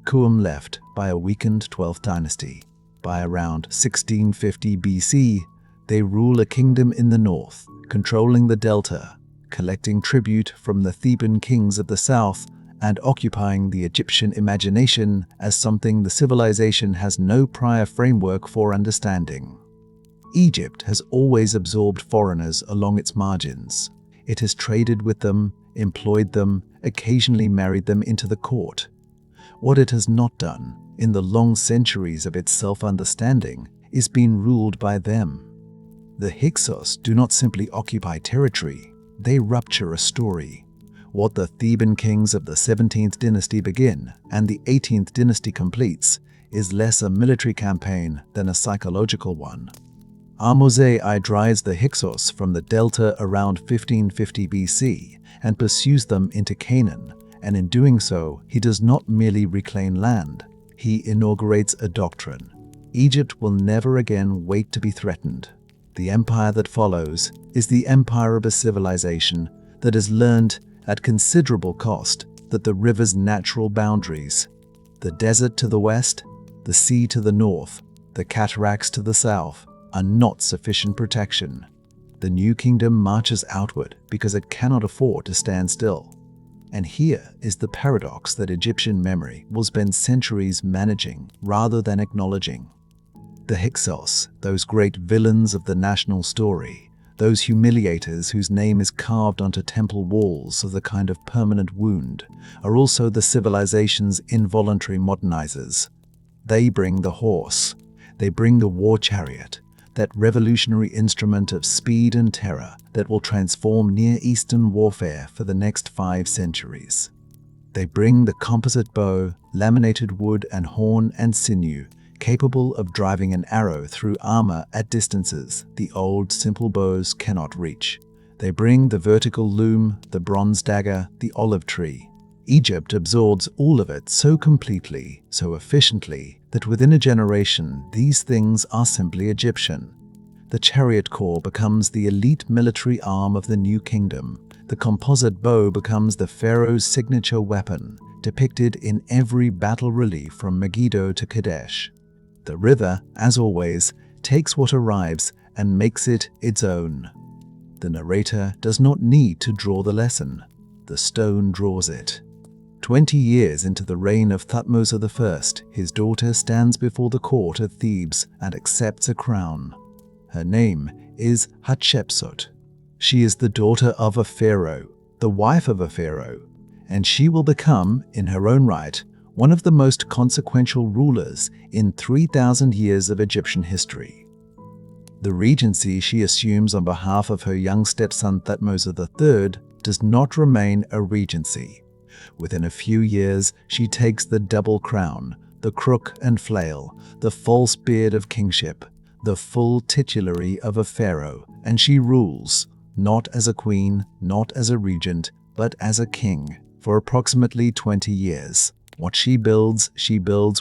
A: Kuum left by a weakened 12th dynasty. By around 1650 BC, they rule a kingdom in the north, controlling the delta, collecting tribute from the Theban kings of the south, and occupying the Egyptian imagination as something the civilization has no prior framework for understanding. Egypt has always absorbed foreigners along its margins. It has traded with them, employed them, occasionally married them into the court. What it has not done, in the long centuries of its self-understanding, is being ruled by them. The Hyksos do not simply occupy territory, they rupture a story. What the Theban kings of the 17th dynasty begin and the 18th dynasty completes is less a military campaign than a psychological one. Ahmose-I drives the Hyksos from the delta around 1550 BC and pursues them into Canaan, and in doing so, he does not merely reclaim land, he inaugurates a doctrine. Egypt will never again wait to be threatened. The empire that follows is the empire of a civilization that has learned at considerable cost that the river's natural boundaries, the desert to the west, the sea to the north, the cataracts to the south, are not sufficient protection. The New Kingdom marches outward because it cannot afford to stand still. And here is the paradox that Egyptian memory will spend centuries managing rather than acknowledging. The Hyksos, those great villains of the national story, those humiliators whose name is carved onto temple walls as a kind of permanent wound, are also the civilization's involuntary modernizers. They bring the horse, they bring the war chariot, that revolutionary instrument of speed and terror that will transform Near Eastern warfare for the next 5 centuries. They bring the composite bow, laminated wood and horn and sinew, capable of driving an arrow through armor at distances the old simple bows cannot reach. They bring the vertical loom, the bronze dagger, the olive tree. Egypt absorbs all of it so completely, so efficiently, that within a generation, these things are simply Egyptian. The chariot corps becomes the elite military arm of the new kingdom. The composite bow becomes the pharaoh's signature weapon, depicted in every battle relief from Megiddo to Kadesh. The river, as always, takes what arrives and makes it its own. The narrator does not need to draw the lesson. The stone draws it. 20 years into the reign of Thutmose I, his daughter stands before the court at Thebes and accepts a crown. Her name is Hatshepsut. She is the daughter of a pharaoh, the wife of a pharaoh, and she will become, in her own right, one of the most consequential rulers in 3,000 years of Egyptian history. The regency she assumes on behalf of her young stepson Thutmose III does not remain a regency. Within a few years, she takes the double crown, the crook and flail, the false beard of kingship, the full titulary of a pharaoh, and she rules, not as a queen, not as a regent, but as a king, for approximately 20 years. What she builds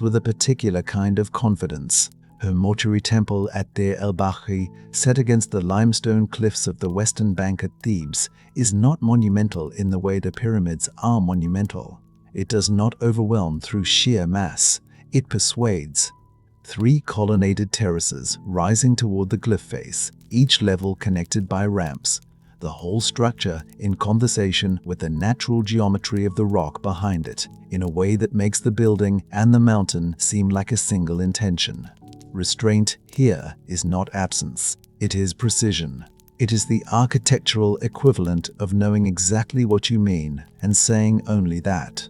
A: with a particular kind of confidence. Her mortuary temple at Deir el-Bahri, set against the limestone cliffs of the western bank at Thebes, is not monumental in the way the pyramids are monumental. It does not overwhelm through sheer mass. It persuades. 3 colonnaded terraces rising toward the cliff face, each level connected by ramps. The whole structure in conversation with the natural geometry of the rock behind it, in a way that makes the building and the mountain seem like a single intention. Restraint here is not absence, it is precision. It is the architectural equivalent of knowing exactly what you mean and saying only that.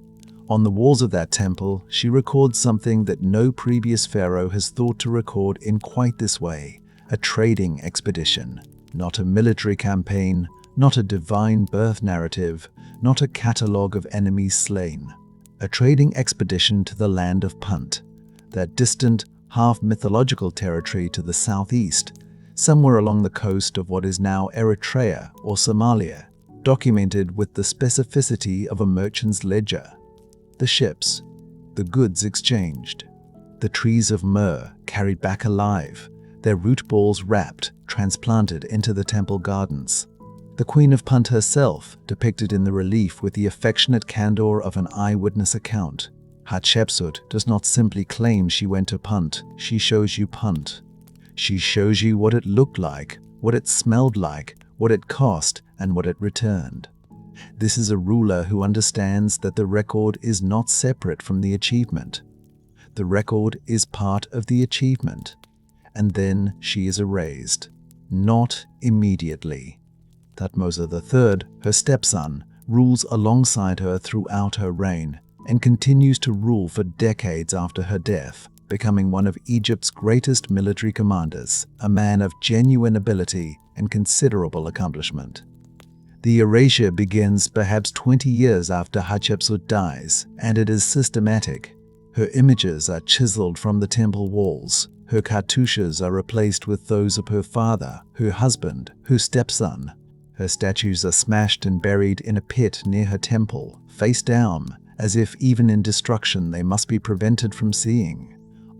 A: On the walls of that temple, she records something that no previous pharaoh has thought to record in quite this way: a trading expedition, not a military campaign, not a divine birth narrative, not a catalogue of enemies slain. A trading expedition to the land of Punt, that distant, half-mythological territory to the southeast, somewhere along the coast of what is now Eritrea or Somalia, documented with the specificity of a merchant's ledger. The ships, the goods exchanged, the trees of myrrh carried back alive, their root balls wrapped, transplanted into the temple gardens. The Queen of Punt herself, depicted in the relief with the affectionate candor of an eyewitness account. Hatshepsut does not simply claim she went to Punt, she shows you Punt. She shows you what it looked like, what it smelled like, what it cost, and what it returned. This is a ruler who understands that the record is not separate from the achievement. The record is part of the achievement. And then she is erased. Not immediately. Thutmose III, her stepson, rules alongside her throughout her reign and continues to rule for decades after her death, becoming one of Egypt's greatest military commanders, a man of genuine ability and considerable accomplishment. The erasure begins perhaps 20 years after Hatshepsut dies, and it is systematic. Her images are chiseled from the temple walls. Her cartouches are replaced with those of her father, her husband, her stepson. Her statues are smashed and buried in a pit near her temple, face down, as if even in destruction they must be prevented from seeing.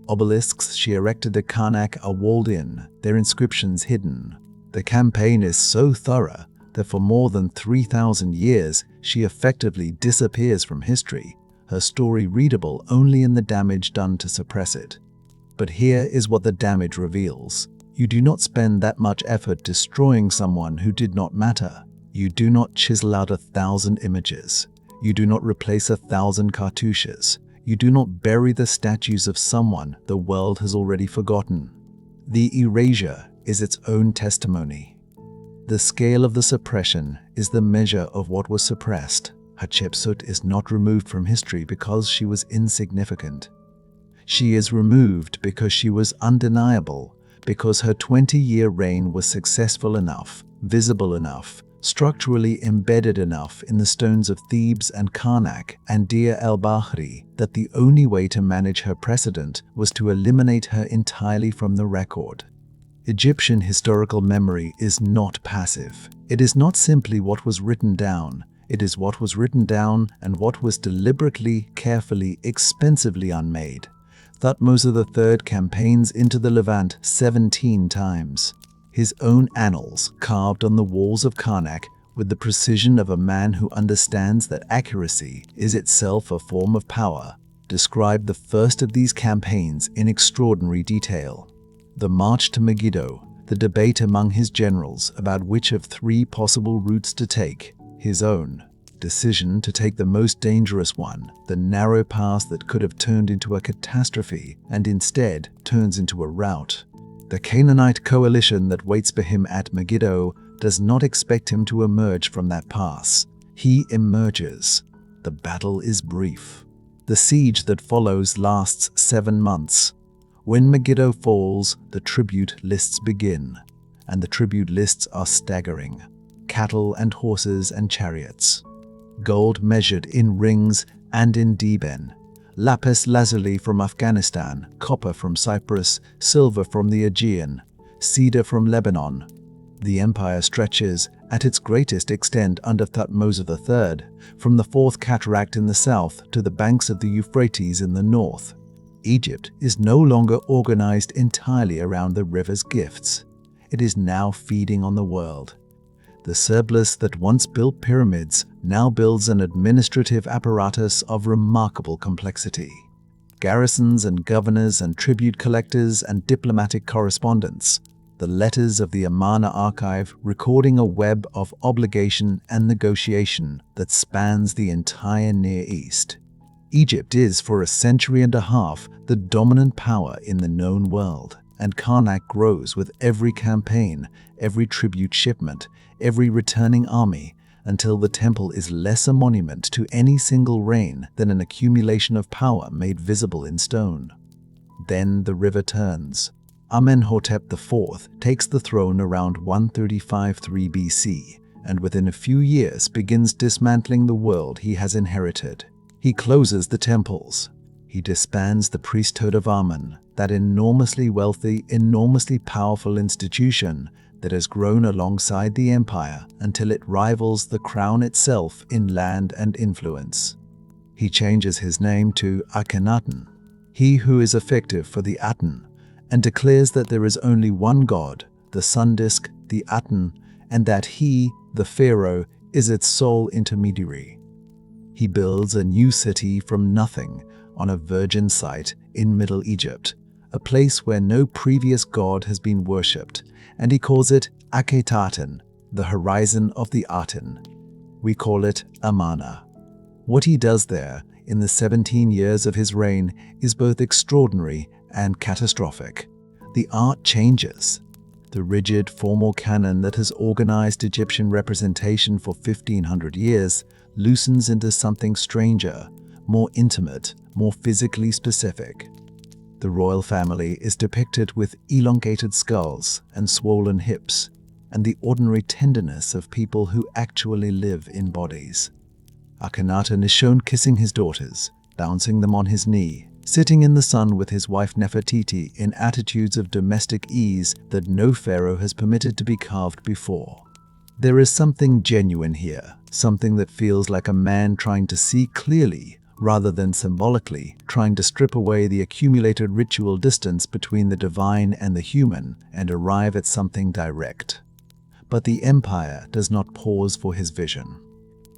A: Obelisks she erected at Karnak are walled in, their inscriptions hidden. The campaign is so thorough that for more than 3,000 years she effectively disappears from history, her story readable only in the damage done to suppress it. But here is what the damage reveals. You do not spend that much effort destroying someone who did not matter. You do not chisel out 1,000 images. You do not replace 1,000 cartouches. You do not bury the statues of someone the world has already forgotten. The erasure is its own testimony. The scale of the suppression is the measure of what was suppressed. Hatshepsut is not removed from history because she was insignificant. She is removed because she was undeniable, because her 20-year reign was successful enough, visible enough, structurally embedded enough in the stones of Thebes and Karnak and Deir el-Bahri that the only way to manage her precedent was to eliminate her entirely from the record. Egyptian historical memory is not passive. It is not simply what was written down. It is what was written down and what was deliberately, carefully, expensively unmade. Thutmose III campaigns into the Levant 17 times. His own annals, carved on the walls of Karnak with the precision of a man who understands that accuracy is itself a form of power, describe the first of these campaigns in extraordinary detail. The march to Megiddo, the debate among his generals about which of three possible routes to take, his own decision to take the most dangerous one, the narrow pass that could have turned into a catastrophe and instead turns into a rout. The Canaanite coalition that waits for him at Megiddo does not expect him to emerge from that pass. He emerges. The battle is brief. The siege that follows lasts 7 months. When Megiddo falls, the tribute lists begin, and the tribute lists are staggering. Cattle and horses and chariots. Gold measured in rings and in deben. Lapis lazuli from Afghanistan, copper from Cyprus, silver from the Aegean, cedar from Lebanon. The empire stretches at its greatest extent under Thutmose III, from the Fourth Cataract in the south to the banks of the Euphrates in the north. Egypt is no longer organized entirely around the river's gifts. It is now feeding on the world. The surplus that once built pyramids now builds an administrative apparatus of remarkable complexity. Garrisons and governors and tribute collectors and diplomatic correspondents. The letters of the Amarna archive recording a web of obligation and negotiation that spans the entire Near East. Egypt is for a century and a half the dominant power in the known world, and Karnak grows with every campaign, every tribute shipment, every returning army, until the temple is less a monument to any single reign than an accumulation of power made visible in stone. Then the river turns. Amenhotep IV takes the throne around 135-3 BC, and within a few years begins dismantling the world he has inherited. He closes the temples. He disbands the priesthood of Amun, that enormously wealthy, enormously powerful institution that has grown alongside the empire until it rivals the crown itself in land and influence. He changes his name to Akhenaten, he who is effective for the Aten, and declares that there is only one God, the sun disk, the Aten, and that he, the pharaoh, is its sole intermediary. He builds a new city from nothing on a virgin site in Middle Egypt, a place where no previous god has been worshipped, and he calls it Akhetaten, the horizon of the Aten. We call it Amarna. What he does there in the 17 years of his reign is both extraordinary and catastrophic. The art changes. The rigid, formal canon that has organized Egyptian representation for 1500 years loosens into something stranger, more intimate, more physically specific. The royal family is depicted with elongated skulls and swollen hips, and the ordinary tenderness of people who actually live in bodies. Akhenaten is shown kissing his daughters, bouncing them on his knee, sitting in the sun with his wife Nefertiti in attitudes of domestic ease that no pharaoh has permitted to be carved before. There is something genuine here, something that feels like a man trying to see clearly, rather than symbolically trying to strip away the accumulated ritual distance between the divine and the human and arrive at something direct. But the empire does not pause for his vision.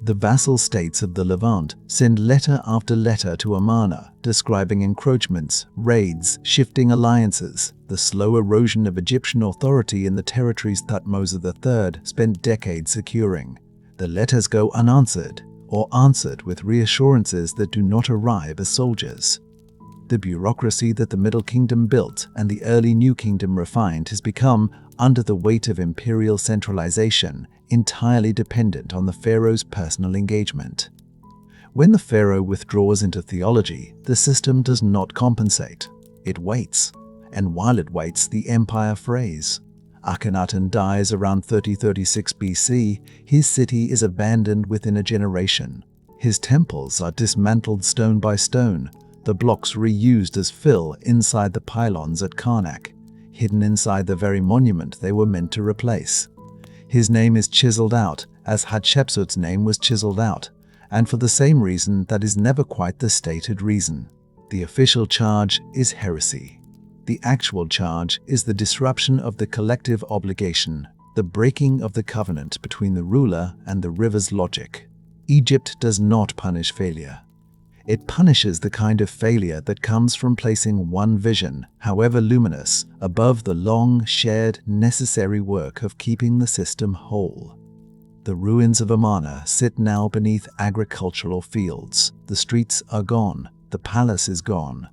A: The vassal states of the Levant send letter after letter to Amarna, describing encroachments, raids, shifting alliances, the slow erosion of Egyptian authority in the territories Thutmose III spent decades securing. The letters go unanswered, or answered with reassurances that do not arrive as soldiers. The bureaucracy that the Middle Kingdom built and the early New Kingdom refined has become, under the weight of imperial centralization, entirely dependent on the pharaoh's personal engagement. When the pharaoh withdraws into theology, the system does not compensate. It waits, and while it waits, the empire frays. Akhenaten dies around 3036 BC, his city is abandoned within a generation. His temples are dismantled stone by stone, the blocks reused as fill inside the pylons at Karnak, hidden inside the very monument they were meant to replace. His name is chiseled out as Hatshepsut's name was chiseled out, and for the same reason that is never quite the stated reason. The official charge is heresy. The actual charge is the disruption of the collective obligation, the breaking of the covenant between the ruler and the river's logic. Egypt does not punish failure. It punishes the kind of failure that comes from placing one vision, however luminous, above the long, shared, necessary work of keeping the system whole. The ruins of Amarna sit now beneath agricultural fields. The streets are gone. The palace is gone.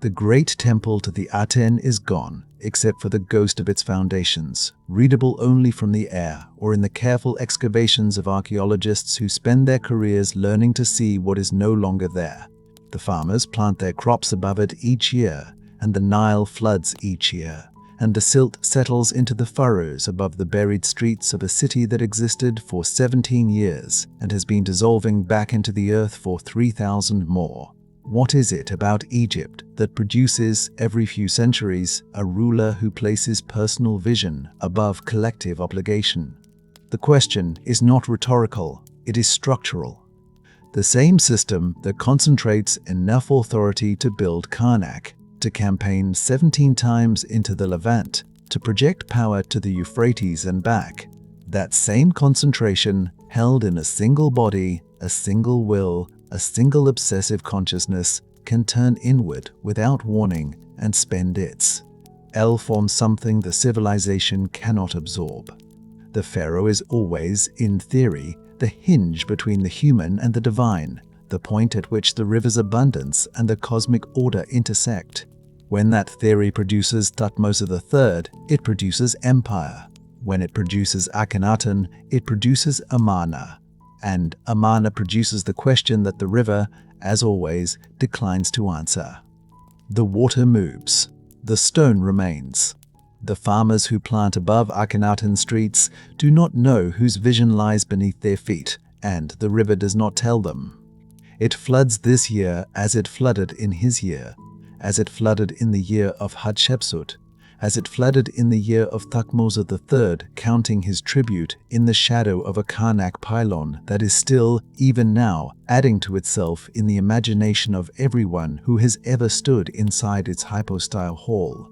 A: The great temple to the Aten is gone, except for the ghost of its foundations, readable only from the air or in the careful excavations of archaeologists who spend their careers learning to see what is no longer there. The farmers plant their crops above it each year, and the Nile floods each year, and the silt settles into the furrows above the buried streets of a city that existed for 17 years and has been dissolving back into the earth for 3,000 more. What is it about Egypt that produces, every few centuries, a ruler who places personal vision above collective obligation? The question is not rhetorical, it is structural. The same system that concentrates enough authority to build Karnak, to campaign 17 times into the Levant, to project power to the Euphrates and back, that same concentration held in a single body, a single will, a single obsessive consciousness can turn inward without warning and spend its elf on something the civilization cannot absorb. The pharaoh is always, in theory, the hinge between the human and the divine, the point at which the river's abundance and the cosmic order intersect. When that theory produces Thutmose III, it produces empire. When it produces Akhenaten, it produces Amarna. And Amarna produces the question that the river, as always, declines to answer. The water moves. The stone remains. The farmers who plant above Akhenaten streets do not know whose vision lies beneath their feet, and the river does not tell them. It floods this year as it flooded in his year, as it flooded in the year of Hatshepsut, as it flooded in the year of Thutmose III, counting his tribute in the shadow of a Karnak pylon that is still, even now, adding to itself in the imagination of everyone who has ever stood inside its hypostyle hall,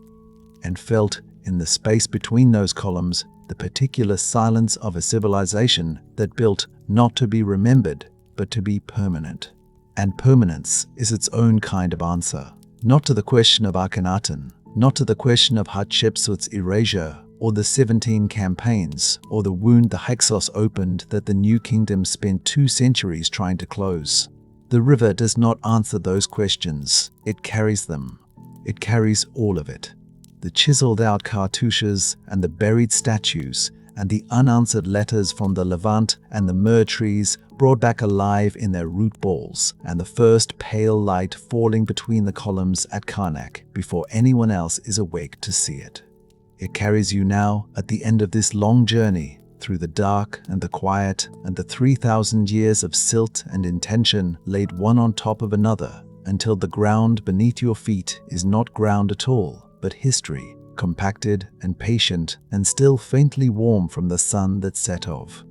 A: and felt, in the space between those columns, the particular silence of a civilization that built not to be remembered, but to be permanent. And permanence is its own kind of answer, not to the question of Akhenaten, not to the question of Hatshepsut's erasure, or the 17 campaigns, or the wound the Hyksos opened that the New Kingdom spent 2 centuries trying to close. The river does not answer those questions, it carries them. It carries all of it. The chiseled-out cartouches and the buried statues and the unanswered letters from the Levant and the myrrh trees brought back alive in their root balls, and the first pale light falling between the columns at Karnak before anyone else is awake to see it. It carries you now at the end of this long journey through the dark and the quiet and the 3,000 years of silt and intention laid one on top of another until the ground beneath your feet is not ground at all, but history, compacted and patient and still faintly warm from the sun that set of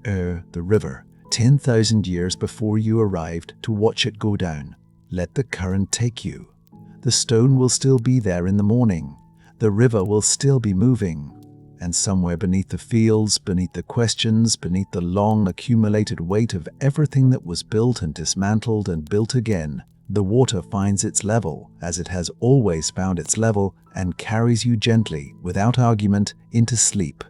A: the river, 10,000 years before you arrived to watch it go down. Let the current take you. The stone will still be there in the morning. The river will still be moving. And somewhere beneath the fields, beneath the questions, beneath the long accumulated weight of everything that was built and dismantled and built again, the water finds its level, as it has always found its level, and carries you gently, without argument, into sleep,